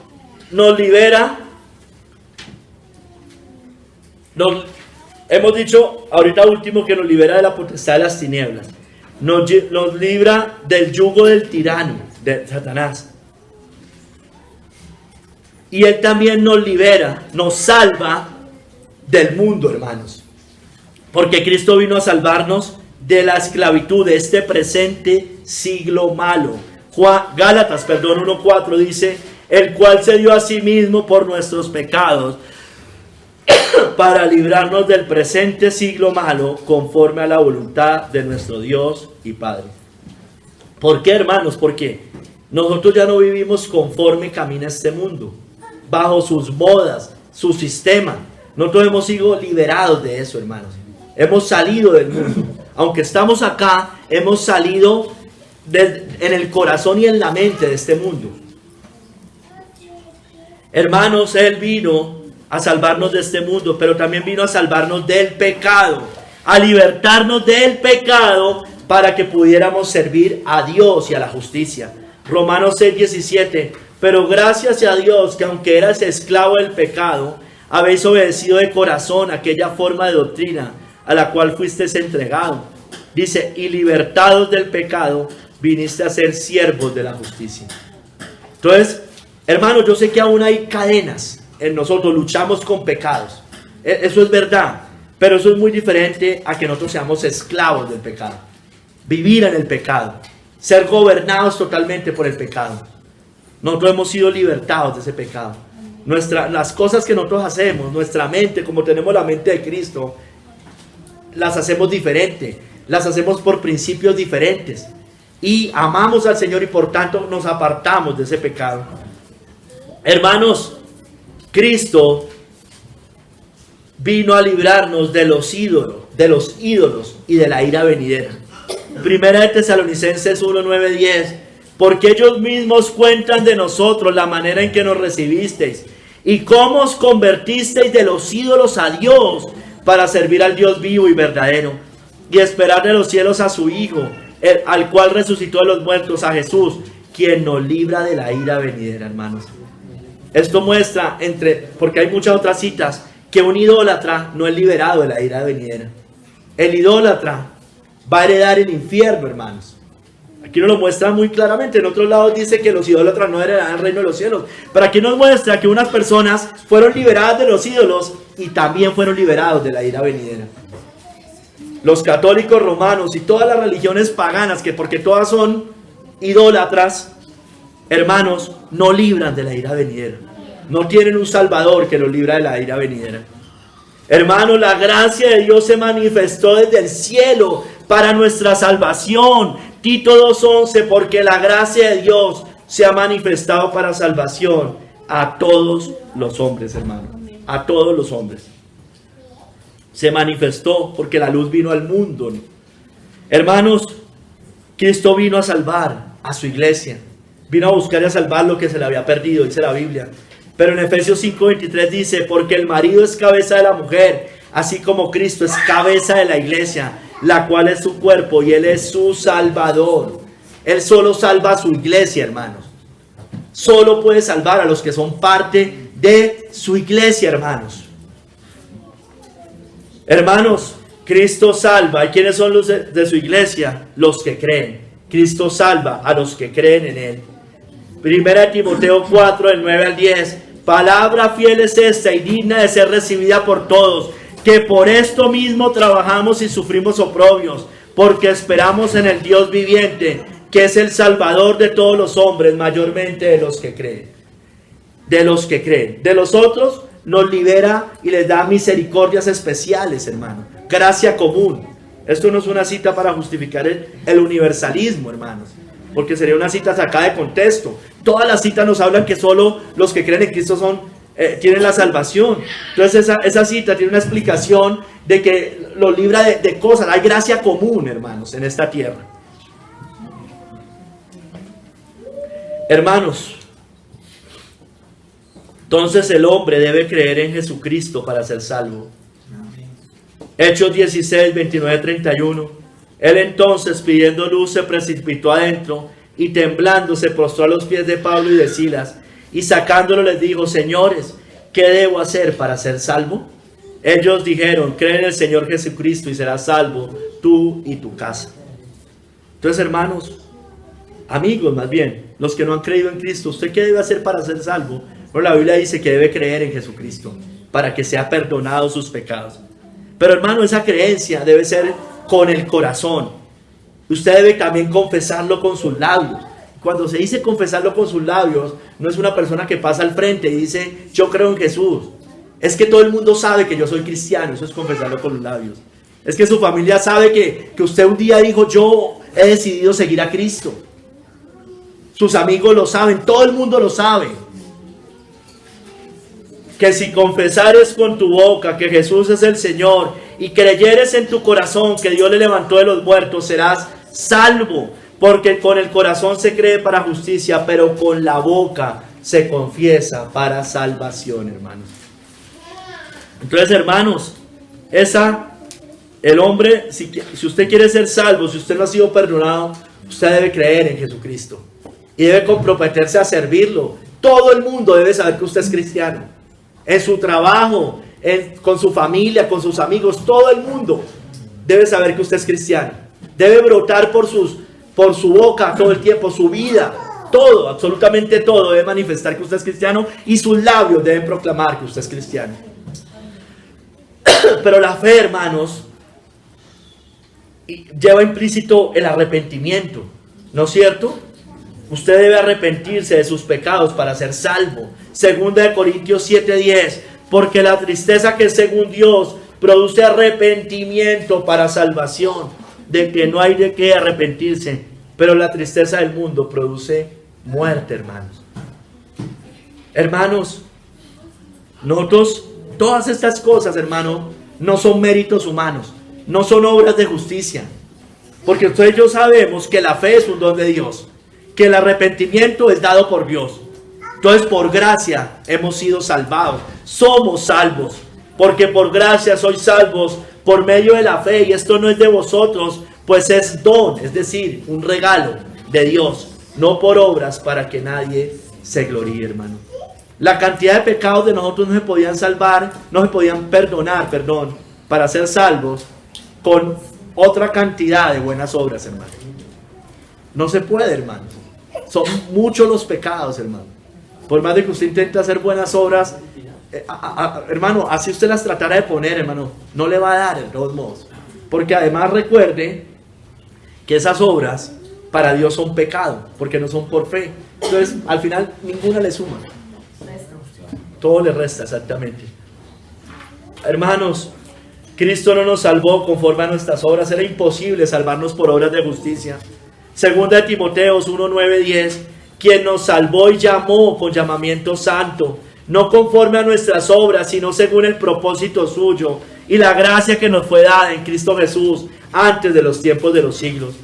nos libera. Hemos dicho ahorita último que nos libera de la potestad de las tinieblas. Nos libra del yugo del tirano, de Satanás. Y Él también nos libera, nos salva del mundo, hermanos. Porque Cristo vino a salvarnos de la esclavitud de este presente siglo malo. Gálatas 1:4 dice, el cual se dio a sí mismo por nuestros pecados, para librarnos del presente siglo malo, conforme a la voluntad de nuestro Dios y Padre. ¿Por qué, hermanos? Porque nosotros ya no vivimos conforme camina este mundo, bajo sus modas, su sistema. Nosotros hemos sido liberados de eso, hermanos. Hemos salido del mundo. Aunque estamos acá, hemos salido en el corazón y en la mente de este mundo. Hermanos, Él vino a salvarnos de este mundo, pero también vino a salvarnos del pecado, a libertarnos del pecado para que pudiéramos servir a Dios y a la justicia. Romanos 6:17, pero gracias a Dios que aunque eras esclavo del pecado, habéis obedecido de corazón aquella forma de doctrina a la cual fuisteis entregado. Dice, y libertados del pecado, viniste a ser siervos de la justicia. Entonces, hermanos, yo sé que aún hay cadenas en nosotros, luchamos con pecados. Eso es verdad, pero eso es muy diferente a que nosotros seamos esclavos del pecado. Vivir en el pecado, ser gobernados totalmente por el pecado. Nosotros hemos sido libertados de ese pecado. Las cosas que nosotros hacemos, nuestra mente, como tenemos la mente de Cristo, las hacemos diferente, las hacemos por principios diferentes. Y amamos al Señor y por tanto nos apartamos de ese pecado. Hermanos, Cristo vino a librarnos de los ídolos y de la ira venidera. Primera de Tesalonicenses 1:9-10, porque ellos mismos cuentan de nosotros la manera en que nos recibisteis y cómo os convertisteis de los ídolos a Dios para servir al Dios vivo y verdadero y esperar de los cielos a su Hijo, al cual resucitó de los muertos, a Jesús, quien nos libra de la ira venidera, hermanos. Esto muestra, porque hay muchas otras citas, que un idólatra no es liberado de la ira venidera. El idólatra va a heredar el infierno, hermanos. Aquí nos lo muestra muy claramente. En otros lados dice que los idólatras no heredarán el reino de los cielos. Pero aquí nos muestra que unas personas fueron liberadas de los ídolos y también fueron liberados de la ira venidera. Los católicos romanos y todas las religiones paganas, que porque todas son idólatras, hermanos, no libran de la ira venidera. No tienen un salvador que los libra de la ira venidera. Hermanos, la gracia de Dios se manifestó desde el cielo para nuestra salvación. Tito 2:11, porque la gracia de Dios se ha manifestado para salvación a todos los hombres, hermanos. A todos los hombres. Se manifestó porque la luz vino al mundo. Hermanos, Cristo vino a salvar a su iglesia. Vino a buscar y a salvar lo que se le había perdido, dice la Biblia. Pero en Efesios 5:23 dice, porque el marido es cabeza de la mujer, así como Cristo es cabeza de la iglesia, la cual es su cuerpo y Él es su salvador. Él solo salva a su iglesia, hermanos. Solo puede salvar a los que son parte de su iglesia, hermanos. Hermanos, Cristo salva. ¿Y quiénes son los de su iglesia? Los que creen. Cristo salva a los que creen en Él. Primera de Timoteo 4:9-10. Palabra fiel es esta y digna de ser recibida por todos, que por esto mismo trabajamos y sufrimos oprobios, porque esperamos en el Dios viviente, que es el Salvador de todos los hombres, mayormente de los que creen. De los que creen. De los otros nos libera y les da misericordias especiales, hermano. Gracia común. Esto no es una cita para justificar el universalismo, hermanos. porque sería una cita sacada de contexto. Todas las citas nos hablan que solo los que creen en Cristo tienen la salvación. Entonces esa cita tiene una explicación de que lo libra de cosas. Hay gracia común, hermanos, en esta tierra. Hermanos, entonces el hombre debe creer en Jesucristo para ser salvo. Hechos 16, 29, 31. Él entonces, pidiendo luz, se precipitó adentro y temblando se postró a los pies de Pablo y de Silas, y sacándolo les dijo: señores, ¿qué debo hacer para ser salvo? Ellos dijeron: cree en el Señor Jesucristo y serás salvo tú y tu casa. Entonces, hermanos, amigos más bien, los que no han creído en Cristo, ¿usted qué debe hacer para ser salvo? Bueno, la Biblia dice que debe creer en Jesucristo para que sea perdonado sus pecados. Pero hermano, esa creencia debe ser con el corazón. Usted debe también confesarlo con sus labios. Cuando se dice confesarlo con sus labios, no es una persona que pasa al frente y dice: yo creo en Jesús. Es que todo el mundo sabe que yo soy cristiano. Eso es confesarlo con los labios. Es que su familia sabe que usted un día dijo: yo he decidido seguir a Cristo. Sus amigos lo saben, todo el mundo lo sabe. Que si confesares con tu boca que Jesús es el Señor y creyeres en tu corazón que Dios le levantó de los muertos, serás salvo. Porque con el corazón se cree para justicia, pero con la boca se confiesa para salvación, hermanos. Entonces, hermanos, el hombre, si usted quiere ser salvo, si usted no ha sido perdonado, usted debe creer en Jesucristo y debe comprometerse a servirlo. Todo el mundo debe saber que usted es cristiano. En su trabajo, con su familia, con sus amigos, todo el mundo debe saber que usted es cristiano. Debe brotar por su boca todo el tiempo, su vida, todo, absolutamente todo debe manifestar que usted es cristiano, y sus labios deben proclamar que usted es cristiano. Pero la fe, hermanos, lleva implícito el arrepentimiento, ¿no es cierto? Usted debe arrepentirse de sus pecados para ser salvo. Segunda de Corintios 7:10. Porque la tristeza que es según Dios produce arrepentimiento para salvación, de que no hay de qué arrepentirse. Pero la tristeza del mundo produce muerte, hermanos. Hermanos, nosotros, todas estas cosas, hermano, no son méritos humanos, no son obras de justicia. Porque ustedes y yo sabemos que la fe es un don de Dios, que el arrepentimiento es dado por Dios. Entonces, por gracia hemos sido salvados, somos salvos, porque por gracia sois salvos por medio de la fe, y esto no es de vosotros, pues es don, es decir, un regalo de Dios, no por obras para que nadie se gloríe, hermano. La cantidad de pecados de nosotros no se podían salvar, no se podían perdonar, para ser salvos con otra cantidad de buenas obras, hermano. No se puede, hermano. Son muchos los pecados, hermano. Por más de que usted intente hacer buenas obras, hermano, así usted las tratará de poner, hermano, no le va a dar de todos modos. Porque además recuerde que esas obras para Dios son pecado, porque no son por fe. Entonces, al final, ninguna le suma. Todo le resta, exactamente. Hermanos, Cristo no nos salvó conforme a nuestras obras. Era imposible salvarnos por obras de justicia. Segunda de Timoteos 1, 9, 10. Quien nos salvó y llamó con llamamiento santo, no conforme a nuestras obras, sino según el propósito suyo y la gracia que nos fue dada en Cristo Jesús antes de los tiempos de los siglos,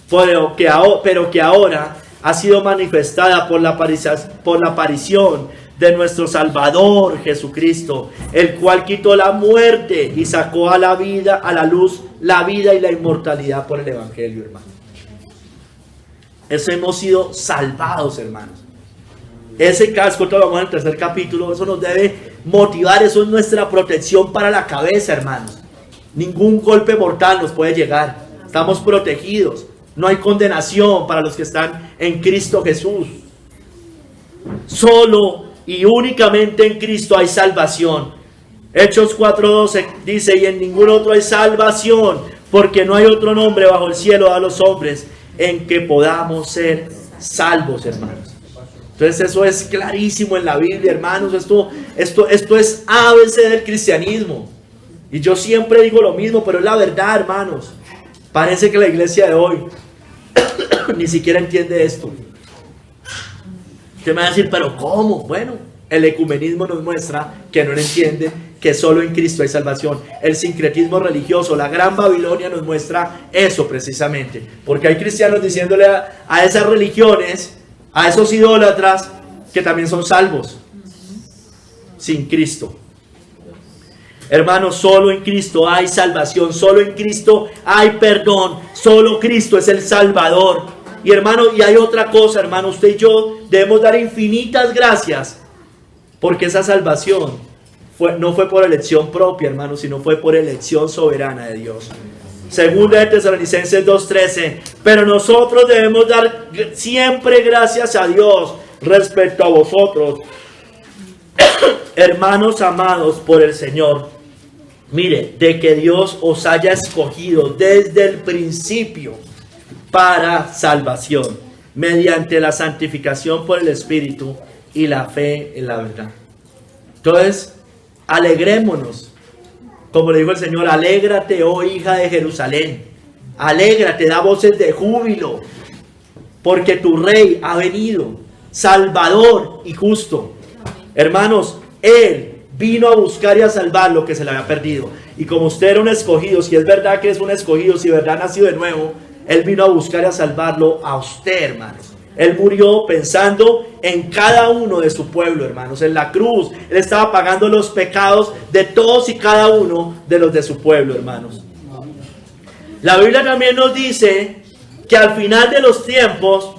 pero que ahora ha sido manifestada por la aparición de nuestro Salvador Jesucristo, el cual quitó la muerte y sacó a la vida, a la luz, la vida y la inmortalidad por el Evangelio, hermano. Eso hemos sido salvados, hermanos. Ese casco, todo lo vamos en el tercer capítulo, eso nos debe motivar, eso es nuestra protección para la cabeza, hermanos. Ningún golpe mortal nos puede llegar. Estamos protegidos. No hay condenación para los que están en Cristo Jesús. Solo y únicamente en Cristo hay salvación. Hechos 4:12 dice: y en ningún otro hay salvación, porque no hay otro nombre bajo el cielo dado a los hombres en que podamos ser salvos, hermanos. Entonces eso es clarísimo en la Biblia, hermanos. Esto es ABC del cristianismo. Y yo siempre digo lo mismo, pero es la verdad, hermanos. Parece que la iglesia de hoy ni siquiera entiende esto. Usted me va a decir, pero ¿cómo? Bueno, el ecumenismo nos muestra que no entiende que solo en Cristo hay salvación. El sincretismo religioso, la Gran Babilonia nos muestra eso precisamente. Porque hay cristianos diciéndole a esas religiones, a esos idólatras, que también son salvos sin Cristo. Hermanos, solo en Cristo hay salvación, solo en Cristo hay perdón, solo Cristo es el Salvador. Y hermano, y hay otra cosa, hermano, usted y yo debemos dar infinitas gracias, porque esa salvación no fue por elección propia, hermano, sino fue por elección soberana de Dios. Segunda de Tesalonicenses 2:13, pero nosotros debemos dar siempre gracias a Dios respecto a vosotros, hermanos amados por el Señor. Mire, de que Dios os haya escogido desde el principio para salvación, mediante la santificación por el Espíritu y la fe en la verdad. Entonces, alegrémonos. Como le dijo el Señor, alégrate, oh hija de Jerusalén. Alégrate, da voces de júbilo, porque tu Rey ha venido, Salvador y justo. Hermanos, Él vino a buscar y a salvar lo que se le había perdido. Y como usted era un escogido, si es verdad que es un escogido, si es verdad nacido de nuevo, Él vino a buscar y a salvarlo a usted, hermanos. Él murió pensando en cada uno de su pueblo, hermanos. En la cruz, Él estaba pagando los pecados de todos y cada uno de los de su pueblo, hermanos. La Biblia también nos dice que al final de los tiempos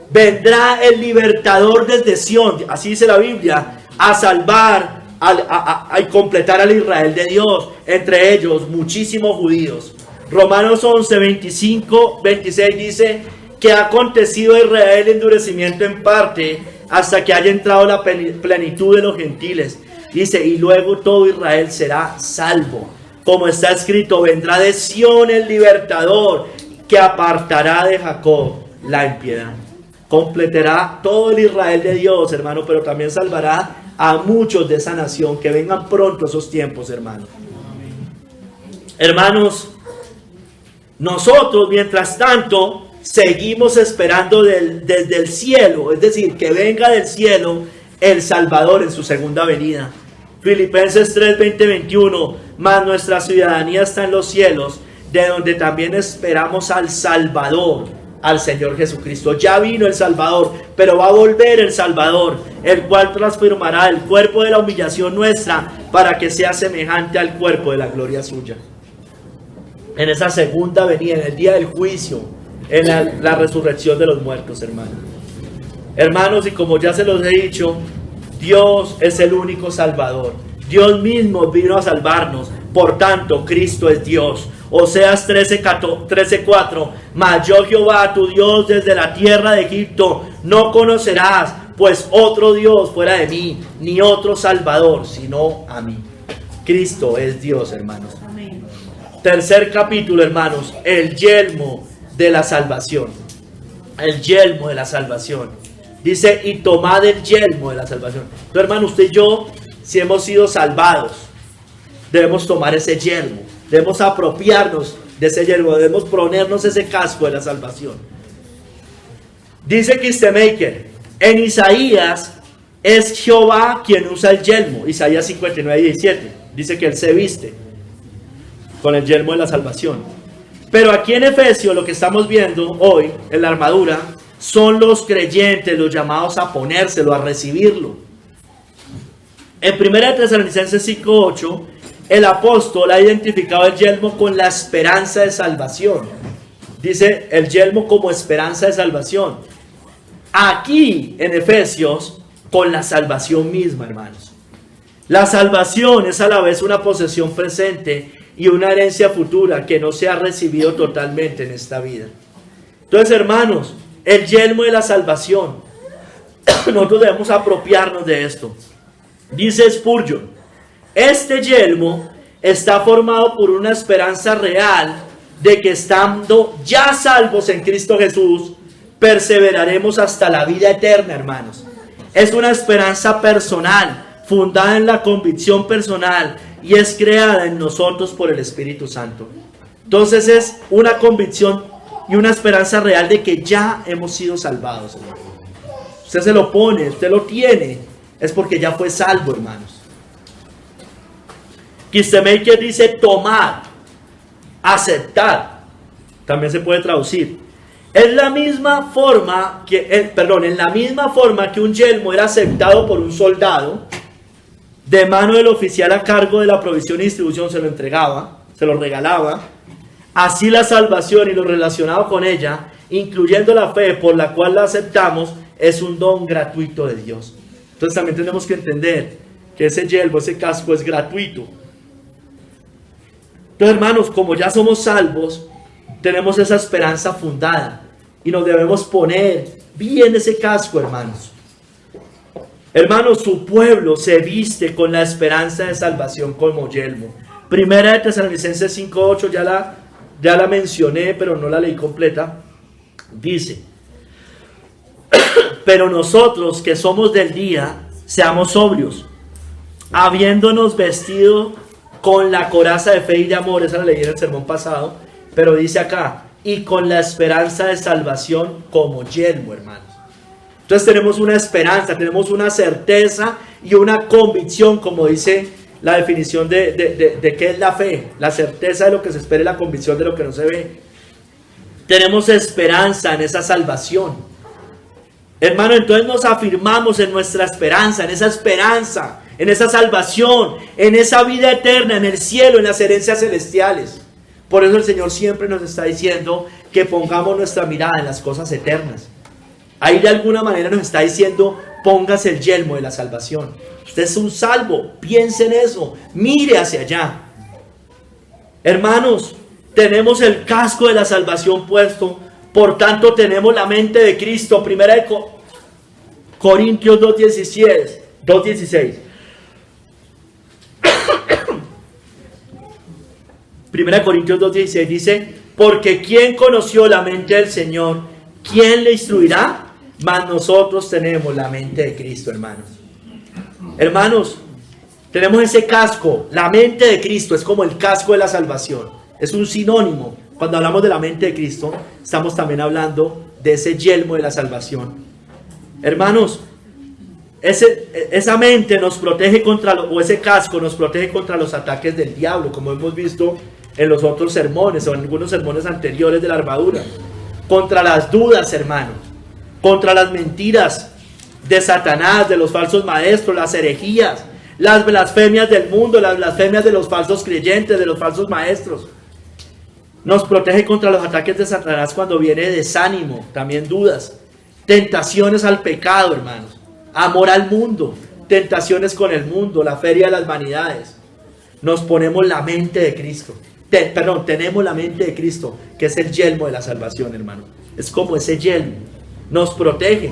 vendrá el libertador desde Sión, así dice la Biblia, a salvar, a completar al Israel de Dios, entre ellos muchísimos judíos. Romanos 11, 25, 26 dice que ha acontecido a Israel endurecimiento en parte hasta que haya entrado la plenitud de los gentiles. Dice, y luego todo Israel será salvo. Como está escrito, vendrá de Sión el libertador que apartará de Jacob la impiedad. Completará todo el Israel de Dios, hermano, pero también salvará a muchos de esa nación. Que vengan pronto esos tiempos, hermano. Hermanos, nosotros mientras tanto seguimos esperando desde el cielo, es decir, que venga del cielo el Salvador en su segunda venida. Filipenses 3, 20, 21, mas nuestra ciudadanía está en los cielos, de donde también esperamos al Salvador, al Señor Jesucristo. Ya vino el Salvador, pero va a volver el Salvador, el cual transformará el cuerpo de la humillación nuestra para que sea semejante al cuerpo de la gloria suya. En esa segunda venida, en el día del juicio, en la resurrección de los muertos, hermanos. Hermanos, y como ya se los he dicho, Dios es el único Salvador. Dios mismo vino a salvarnos. Por tanto, Cristo es Dios. Oseas 13:4. Mas yo, Jehová, tu Dios, desde la tierra de Egipto, no conocerás, pues otro Dios fuera de mí, ni otro Salvador, sino a mí. Cristo es Dios, hermanos. Amén. Tercer capítulo, hermanos, el yelmo de la salvación. El yelmo de la salvación. Dice, y tomad el yelmo de la salvación. Entonces, hermano, usted y yo, si hemos sido salvados, debemos tomar ese yelmo. Debemos apropiarnos de ese yelmo. Debemos ponernos ese casco de la salvación. Dice Kistemaker, en Isaías es Jehová quien usa el yelmo. Isaías 59:17. Dice que Él se viste con el yelmo de la salvación. Pero aquí en Efesios, lo que estamos viendo hoy en la armadura, son los creyentes, los llamados a ponérselo, a recibirlo. En 1 Tesalonicenses 5:8, el apóstol ha identificado el yelmo con la esperanza de salvación. Dice el yelmo como esperanza de salvación. Aquí en Efesios, con la salvación misma, hermanos. La salvación es a la vez una posesión presente y una herencia futura que no se ha recibido totalmente en esta vida. Entonces, hermanos, el yelmo de la salvación, nosotros debemos apropiarnos de esto. Dice Spurgeon, este yelmo está formado por una esperanza real de que estando ya salvos en Cristo Jesús, perseveraremos hasta la vida eterna, hermanos. Es una esperanza personal, fundada en la convicción personal y es creada en nosotros por el Espíritu Santo. Entonces es una convicción y una esperanza real de que ya hemos sido salvados, hermano. Usted se lo pone, usted lo tiene, es porque ya fue salvo, hermanos. Kistemaker dice tomar, aceptar, también se puede traducir. Es la misma forma que, en la misma forma que un yelmo era aceptado por un soldado, de mano del oficial a cargo de la provisión y distribución se lo entregaba, se lo regalaba. Así la salvación y lo relacionado con ella, incluyendo la fe por la cual la aceptamos, es un don gratuito de Dios. Entonces también tenemos que entender que ese yelmo, ese casco es gratuito. Entonces, hermanos, como ya somos salvos, tenemos esa esperanza fundada y nos debemos poner bien ese casco, hermanos. Hermanos, su pueblo se viste con la esperanza de salvación como yelmo. Primera de Tesalonicenses 5:8, ya la mencioné, pero no la leí completa. Dice: pero nosotros que somos del día, seamos sobrios, habiéndonos vestido con la coraza de fe y de amor. Esa la leí en el sermón pasado, pero dice acá, y con la esperanza de salvación como yelmo, hermanos. Entonces tenemos una esperanza, tenemos una certeza y una convicción, como dice la definición de qué es la fe: la certeza de lo que se espera y la convicción de lo que no se ve. Tenemos esperanza en esa salvación, hermano. Entonces nos afirmamos en nuestra esperanza, en esa salvación, en esa vida eterna, en el cielo, en las herencias celestiales. Por eso el Señor siempre nos está diciendo que pongamos nuestra mirada en las cosas eternas. Ahí de alguna manera nos está diciendo: póngase el yelmo de la salvación. Usted es un salvo, piense en eso, mire hacia allá. Hermanos, tenemos el casco de la salvación puesto, por tanto tenemos la mente de Cristo. Primera de Corintios 2:16. Primera de Corintios 2:16 dice: porque ¿quién conoció la mente del Señor? ¿Quién le instruirá? Mas nosotros tenemos la mente de Cristo, hermanos. Hermanos, tenemos ese casco, la mente de Cristo, es como el casco de la salvación. Es un sinónimo. Cuando hablamos de la mente de Cristo, estamos también hablando de ese yelmo de la salvación. Hermanos, esa mente nos protege o ese casco nos protege contra los ataques del diablo, como hemos visto en los otros sermones o en algunos sermones anteriores de la armadura. Contra las dudas, hermanos, contra las mentiras de Satanás, de los falsos maestros, las herejías, las blasfemias del mundo, las blasfemias de los falsos creyentes, de los falsos maestros. Nos protege contra los ataques de Satanás cuando viene desánimo, también dudas, tentaciones al pecado, hermanos, amor al mundo, tentaciones con el mundo, la feria de las vanidades. Nos ponemos la mente de Cristo. Tenemos la mente de Cristo, que es el yelmo de la salvación, hermano. Es como ese yelmo, nos protege.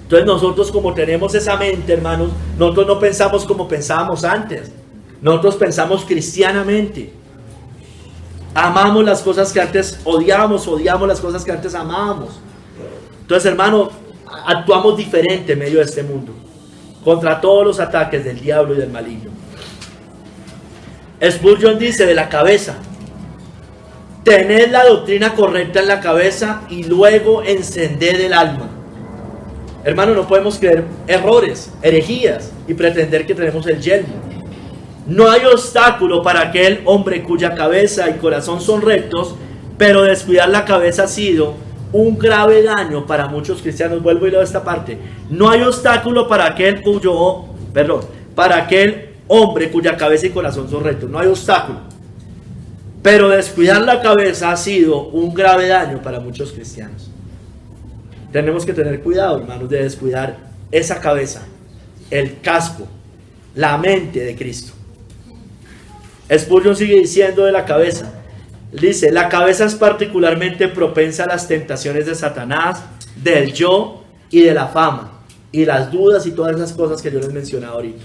Entonces nosotros, como tenemos esa mente, hermanos, nosotros no pensamos como pensábamos antes. Nosotros pensamos cristianamente. Amamos las cosas que antes odiamos las cosas que antes amábamos. Entonces, hermano, actuamos diferente en medio de este mundo, contra todos los ataques del diablo y del maligno. Spurgeon dice de la cabeza: tened la doctrina correcta en la cabeza y luego encended el alma. Hermano, no podemos creer errores, herejías y pretender que tenemos el yelmo. No hay obstáculo para aquel hombre cuya cabeza y corazón son rectos, pero descuidar la cabeza ha sido un grave daño para muchos cristianos. Vuelvo y leo esta parte. No hay obstáculo para aquel hombre cuya cabeza y corazón son rectos. No hay obstáculo. Pero descuidar la cabeza ha sido un grave daño para muchos cristianos. Tenemos que tener cuidado, hermanos, de descuidar esa cabeza, el casco, la mente de Cristo. Spurgeon sigue diciendo de la cabeza. Dice: la cabeza es particularmente propensa a las tentaciones de Satanás, del yo y de la fama, y las dudas y todas esas cosas que yo les mencionaba ahorita.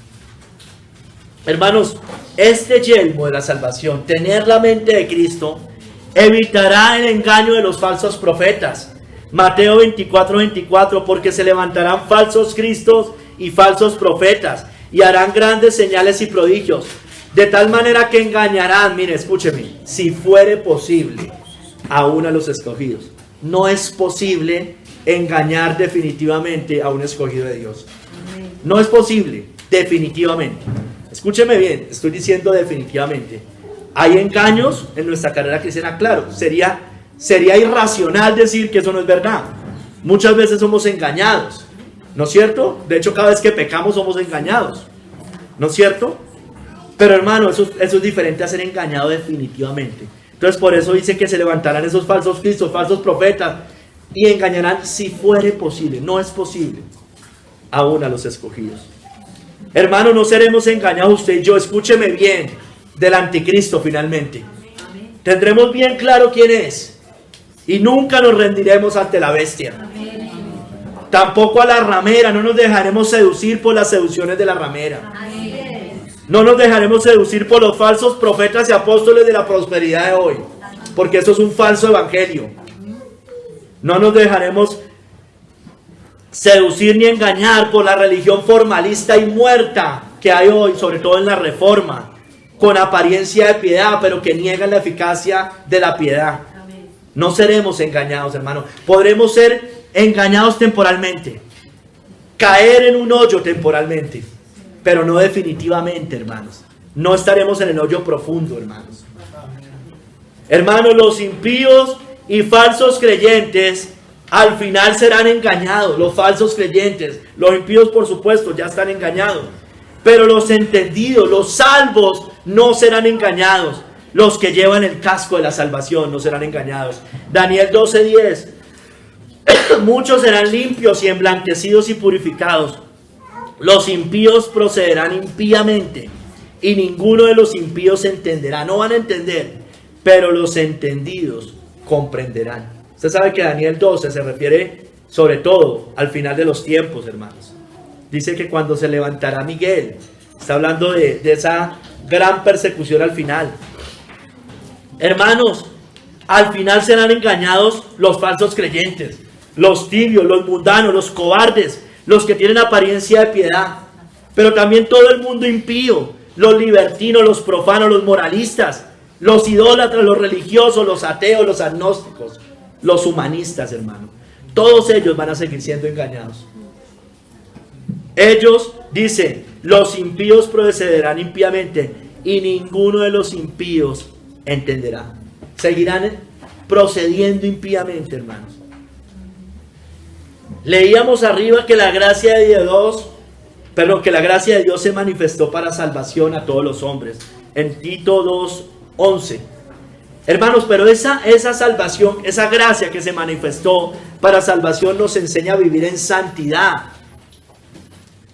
Hermanos, este yelmo de la salvación, tener la mente de Cristo, evitará el engaño de los falsos profetas. Mateo 24:24, porque se levantarán falsos cristos y falsos profetas, y harán grandes señales y prodigios, de tal manera que engañarán, mire, escúcheme, si fuere posible, aún a los escogidos. No es posible engañar definitivamente a un escogido de Dios. No es posible, definitivamente. Escúcheme bien, estoy diciendo definitivamente. Hay engaños en nuestra carrera cristiana, claro. Sería irracional decir que eso no es verdad. Muchas veces somos engañados, ¿no es cierto? De hecho, cada vez que pecamos somos engañados, ¿no es cierto? Pero hermano, eso es diferente a ser engañado definitivamente. Entonces por eso dice que se levantarán esos falsos cristos, falsos profetas, y engañarán si fuere posible. No es posible aún a los escogidos. Hermano, no seremos engañados usted y yo, escúcheme bien, del anticristo finalmente. Tendremos bien claro quién es y nunca nos rendiremos ante la bestia. Tampoco a la ramera, no nos dejaremos seducir por las seducciones de la ramera. No nos dejaremos seducir por los falsos profetas y apóstoles de la prosperidad de hoy, porque eso es un falso evangelio. No nos dejaremos seducir ni engañar por la religión formalista y muerta que hay hoy, sobre todo en la Reforma, con apariencia de piedad, pero que niegan la eficacia de la piedad. No seremos engañados, hermano. Podremos ser engañados temporalmente, caer en un hoyo temporalmente, pero no definitivamente, hermanos. No estaremos en el hoyo profundo, hermanos. Hermanos, los impíos y falsos creyentes al final serán engañados. Los falsos creyentes, los impíos por supuesto ya están engañados, pero los entendidos, los salvos no serán engañados. Los que llevan el casco de la salvación no serán engañados. Daniel 12:10. Muchos serán limpios y emblanquecidos y purificados. Los impíos procederán impíamente y ninguno de los impíos entenderá. No van a entender, pero los entendidos comprenderán. Usted sabe que Daniel 12 se refiere sobre todo al final de los tiempos, hermanos. Dice que cuando se levantará Miguel, está hablando de esa gran persecución al final. Hermanos, al final serán engañados los falsos creyentes, los tibios, los mundanos, los cobardes, los que tienen apariencia de piedad, pero también todo el mundo impío, los libertinos, los profanos, los moralistas, los idólatras, los religiosos, los ateos, los agnósticos, los humanistas, hermano. Todos ellos van a seguir siendo engañados. Ellos, dice, los impíos procederán impíamente y ninguno de los impíos entenderá. Seguirán procediendo impíamente, hermanos. Leíamos arriba que la gracia de Dios se manifestó para salvación a todos los hombres, en Tito 2:11. Hermanos, pero esa salvación, esa gracia que se manifestó para salvación nos enseña a vivir en santidad,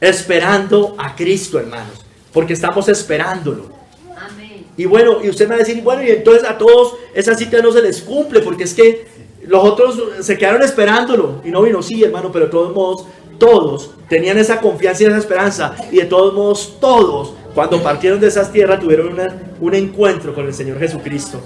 esperando a Cristo, hermanos, porque estamos esperándolo. Amén. Y bueno, y usted me va a decir, bueno, y entonces a todos esa cita no se les cumple, porque es que los otros se quedaron esperándolo y no vino. Sí, hermano, pero de todos modos, todos tenían esa confianza y esa esperanza, y de todos modos, todos, cuando partieron de esas tierras, tuvieron un encuentro con el Señor Jesucristo,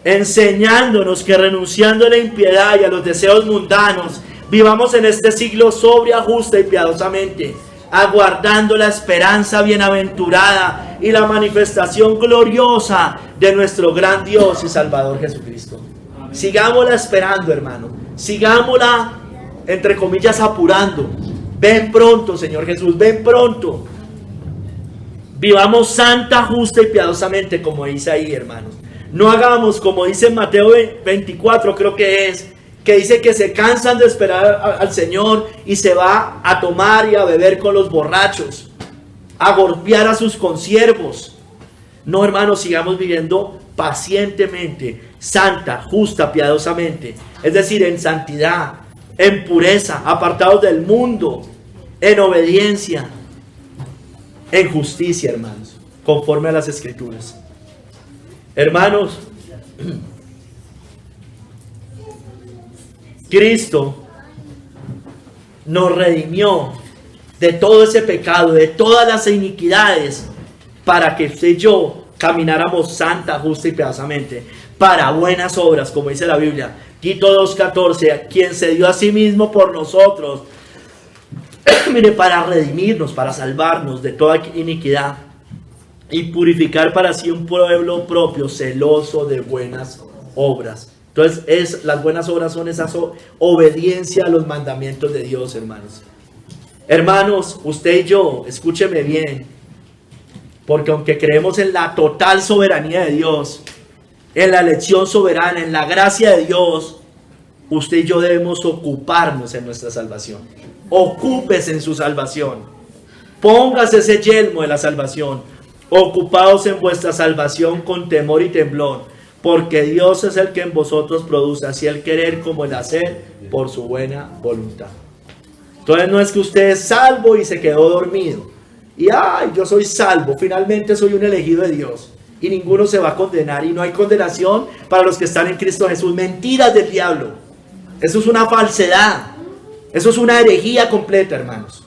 enseñándonos que renunciando a la impiedad y a los deseos mundanos, vivamos en este siglo sobria, justa y piadosamente, aguardando la esperanza bienaventurada y la manifestación gloriosa de nuestro gran Dios y Salvador Jesucristo. Sigámosla esperando, hermano. Sigámosla, entre comillas, apurando. Ven pronto, Señor Jesús, ven pronto. Vivamos santa, justa y piadosamente, como dice ahí, hermanos. No hagamos como dice en Mateo 24, creo que dice que se cansan de esperar al Señor y se va a tomar y a beber con los borrachos, a golpear a sus consiervos. No, hermanos, sigamos viviendo pacientemente, santa, justa, piadosamente, es decir, en santidad, en pureza, apartados del mundo, en obediencia, en justicia, hermanos, conforme a las Escrituras. Hermanos, Cristo nos redimió de todo ese pecado, de todas las iniquidades, para que usted y yo camináramos santa, justa y piadosamente, para buenas obras, como dice la Biblia. Tito 2:14, quien se dio a sí mismo por nosotros, mire, para redimirnos, para salvarnos de toda iniquidad y purificar para sí un pueblo propio, celoso de buenas obras. Entonces, las buenas obras son esa obediencia a los mandamientos de Dios, hermanos. Hermanos, usted y yo, escúcheme bien, porque aunque creemos en la total soberanía de Dios, en la elección soberana, en la gracia de Dios, usted y yo debemos ocuparnos en nuestra salvación. Ocúpese en su salvación. Póngase ese yelmo de la salvación. Ocupaos en vuestra salvación con temor y temblor, porque Dios es el que en vosotros produce así el querer como el hacer por su buena voluntad. Entonces no es que usted es salvo y se quedó dormido. Y yo soy salvo, finalmente soy un elegido de Dios. Y ninguno se va a condenar. Y no hay condenación para los que están en Cristo Jesús. Mentiras del diablo. Eso es una falsedad. Eso es una herejía completa, hermanos.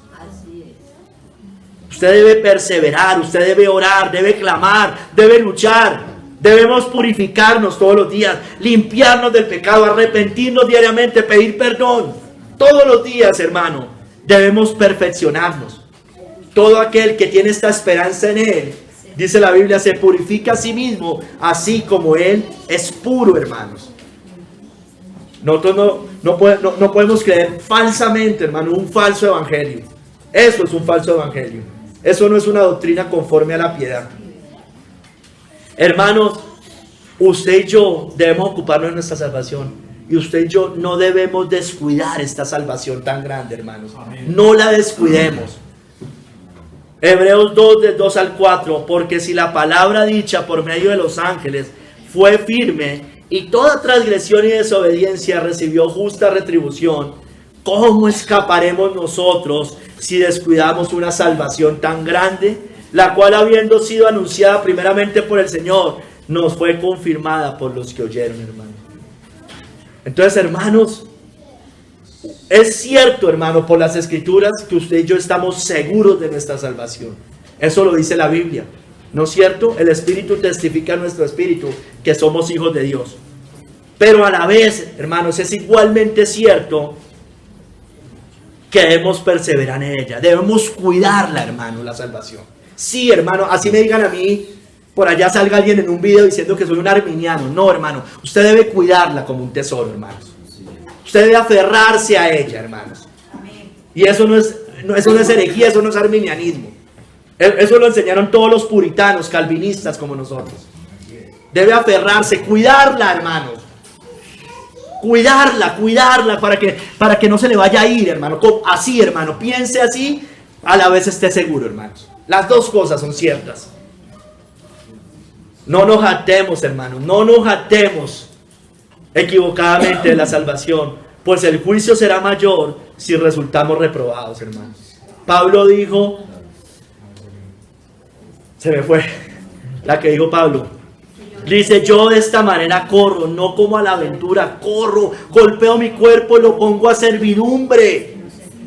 Usted debe perseverar, usted debe orar, debe clamar, debe luchar. Debemos purificarnos todos los días, limpiarnos del pecado, arrepentirnos diariamente, pedir perdón. Todos los días, hermano, debemos perfeccionarnos. Todo aquel que tiene esta esperanza en Él, dice la Biblia, se purifica a sí mismo, así como Él es puro, hermanos. Nosotros no podemos creer falsamente, hermano, un falso evangelio. Eso es un falso evangelio. Eso no es una doctrina conforme a la piedad. Hermanos, usted y yo debemos ocuparnos de nuestra salvación. Y usted y yo no debemos descuidar esta salvación tan grande, hermanos. No la descuidemos. Hebreos 2, del 2 al 4. Porque si la palabra dicha por medio de los ángeles fue firme, y toda transgresión y desobediencia recibió justa retribución, ¿cómo escaparemos nosotros si descuidamos una salvación tan grande, la cual, habiendo sido anunciada primeramente por el Señor, nos fue confirmada por los que oyeron, hermanos? Entonces, hermanos, es cierto, hermano, por las Escrituras, que usted y yo estamos seguros de nuestra salvación. Eso lo dice la Biblia, ¿no es cierto? El Espíritu testifica a nuestro espíritu que somos hijos de Dios. Pero a la vez, hermanos, es igualmente cierto que debemos perseverar en ella. Debemos cuidarla, hermano, la salvación. Sí, hermano, así me digan a mí, por allá salga alguien en un video diciendo que soy un arminiano. No, hermano, usted debe cuidarla como un tesoro, hermanos. Usted debe aferrarse a ella, hermanos. Y eso no es herejía, eso no es arminianismo. Eso lo enseñaron todos los puritanos, calvinistas como nosotros. Debe aferrarse, cuidarla, hermanos. Cuidarla para que no se le vaya a ir, hermano. Así, hermano, piense así, a la vez esté seguro, hermanos. Las dos cosas son ciertas. No nos jactemos, hermanos, no nos jactemos equivocadamente de la salvación, pues el juicio será mayor si resultamos reprobados, hermanos. Pablo dijo, se me fue la que dijo Pablo. Dice, yo de esta manera corro, no como a la aventura, corro, golpeo mi cuerpo y lo pongo a servidumbre.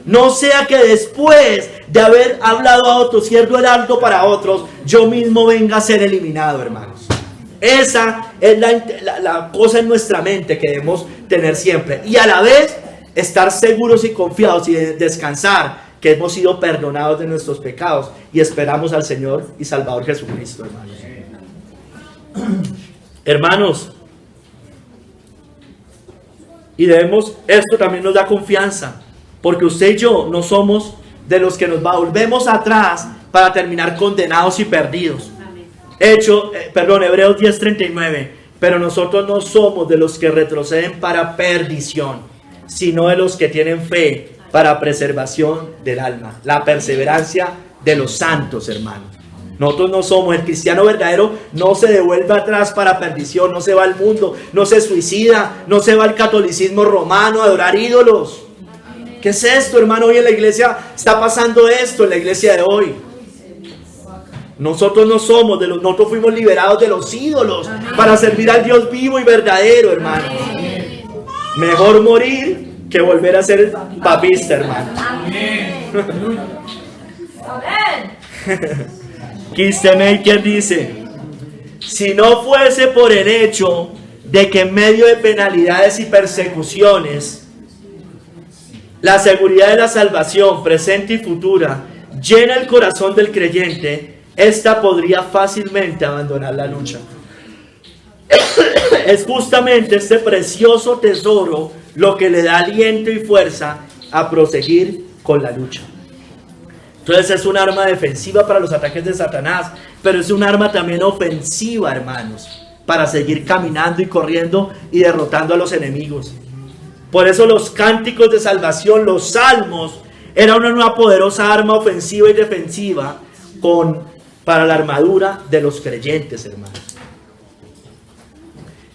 No sea que después de haber hablado a otros y heraldo para otros, yo mismo venga a ser eliminado, hermanos. Esa es la cosa en nuestra mente que debemos tener siempre. Y a la vez, estar seguros y confiados y descansar que hemos sido perdonados de nuestros pecados y esperamos al Señor y Salvador Jesucristo, hermanos. Hermanos, y esto también nos da confianza, porque usted y yo no somos de los que nos volvemos atrás para terminar condenados y perdidos. Hebreos 10:39. Pero nosotros no somos de los que retroceden para perdición, sino de los que tienen fe para preservación del alma. La perseverancia de los santos, hermanos. Nosotros no somos, el cristiano verdadero no se devuelve atrás para perdición, no se va al mundo, no se suicida, no se va al catolicismo romano a adorar ídolos. ¿Qué es esto, hermano? Hoy en la iglesia está pasando esto, en la iglesia de hoy. Nosotros no somos nosotros fuimos liberados de los ídolos para servir al Dios vivo y verdadero, hermano. Mejor morir que volver a ser papista, hermano. Kistemaker dice, si no fuese por el hecho de que en medio de penalidades y persecuciones, la seguridad de la salvación presente y futura llena el corazón del creyente, ésta podría fácilmente abandonar la lucha. Es justamente este precioso tesoro lo que le da aliento y fuerza a proseguir con la lucha. Entonces es un arma defensiva para los ataques de Satanás, pero es un arma también ofensiva, hermanos, para seguir caminando y corriendo y derrotando a los enemigos. Por eso los cánticos de salvación, los salmos, era una nueva poderosa arma ofensiva y defensiva para la armadura de los creyentes, hermanos.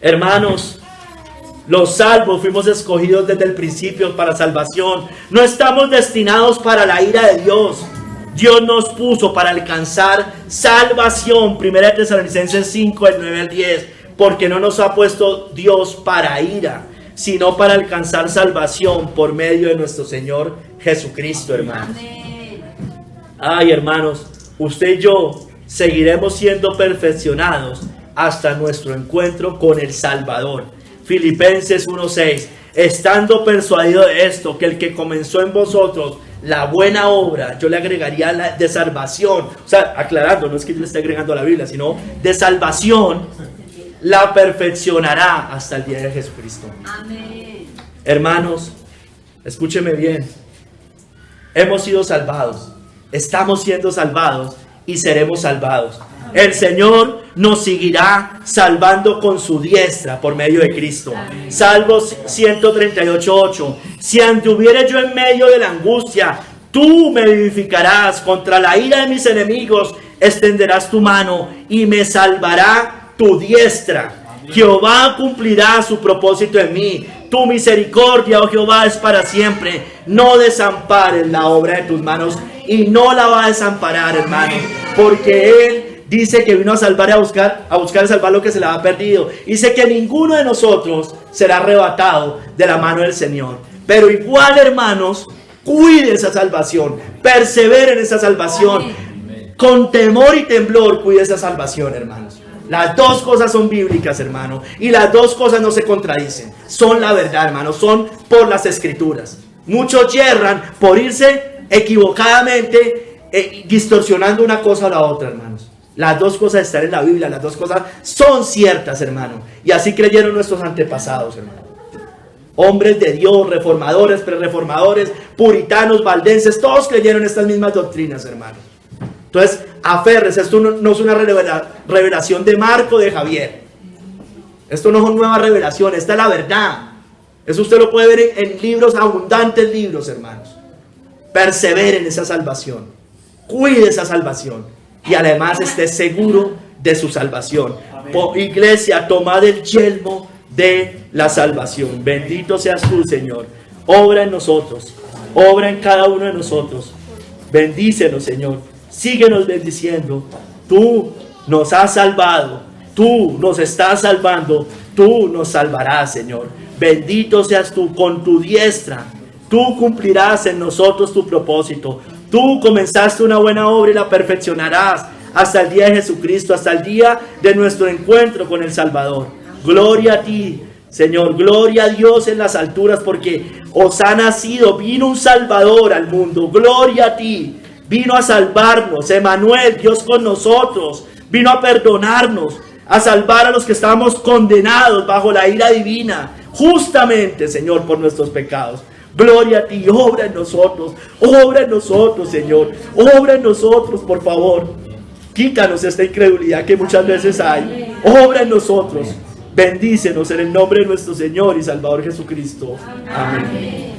Hermanos, los salvos fuimos escogidos desde el principio para salvación. No estamos destinados para la ira de Dios. Dios nos puso para alcanzar salvación. 1 Tesalonicenses 5, del 9 al 10. Porque no nos ha puesto Dios para ira, sino para alcanzar salvación por medio de nuestro Señor Jesucristo, hermanos. Ay, hermanos, usted y yo seguiremos siendo perfeccionados hasta nuestro encuentro con el Salvador. Filipenses 1:6. Estando persuadido de esto, que el que comenzó en vosotros la buena obra, yo le agregaría la de salvación. O sea, aclarando, no es que yo le esté agregando a la Biblia, sino de salvación, la perfeccionará hasta el día de Jesucristo. Amén. Hermanos, escúcheme bien. Hemos sido salvados, estamos siendo salvados y seremos salvados. El Señor nos seguirá salvando con su diestra por medio de Cristo. Salmos 138:8. Si anduviere yo en medio de la angustia, tú me vivificarás. Contra la ira de mis enemigos extenderás tu mano y me salvará tu diestra. Jehová cumplirá su propósito en mí. Tu misericordia, oh Jehová, es para siempre. No desampares la obra de tus manos, y no la va a desamparar, hermano, porque Él dice que vino a salvar y a buscar y salvar lo que se le ha perdido. Dice que ninguno de nosotros será arrebatado de la mano del Señor. Pero igual, hermanos, cuide esa salvación, persevere en esa salvación. Con temor y temblor cuide esa salvación, hermanos. Las dos cosas son bíblicas, hermano, y las dos cosas no se contradicen. Son la verdad, hermano, son por las Escrituras. Muchos yerran por irse equivocadamente distorsionando una cosa o la otra, hermanos. Las dos cosas están en la Biblia, las dos cosas son ciertas, hermano. Y así creyeron nuestros antepasados, hermano. Hombres de Dios, reformadores, prereformadores, puritanos, valdenses, todos creyeron estas mismas doctrinas, hermano. Entonces, aférrese, esto no es una revelación de Marco, de Javier. Esto no es una nueva revelación, esta es la verdad. Eso usted lo puede ver en libros, abundantes libros, hermanos. Persevere en esa salvación. Cuide esa salvación. Y además esté seguro de su salvación. Iglesia, tomad el yelmo de la salvación. Bendito seas tú, Señor. Obra en nosotros. Obra en cada uno de nosotros. Bendícenos, Señor. Síguenos bendiciendo. Tú nos has salvado. Tú nos estás salvando. Tú nos salvarás, Señor. Bendito seas tú. Con tu diestra tú cumplirás en nosotros tu propósito. Tú comenzaste una buena obra y la perfeccionarás hasta el día de Jesucristo, hasta el día de nuestro encuentro con el Salvador. Gloria a ti, Señor. Gloria a Dios en las alturas, porque os ha nacido, vino un Salvador al mundo. Gloria a ti. Vino a salvarnos. Emanuel, Dios con nosotros. Vino a perdonarnos, a salvar a los que estábamos condenados bajo la ira divina, justamente, Señor, por nuestros pecados. Gloria a ti, obra en nosotros, Señor, obra en nosotros, por favor. Quítanos esta incredulidad que muchas veces hay. Obra en nosotros, bendícenos en el nombre de nuestro Señor y Salvador Jesucristo. Amén.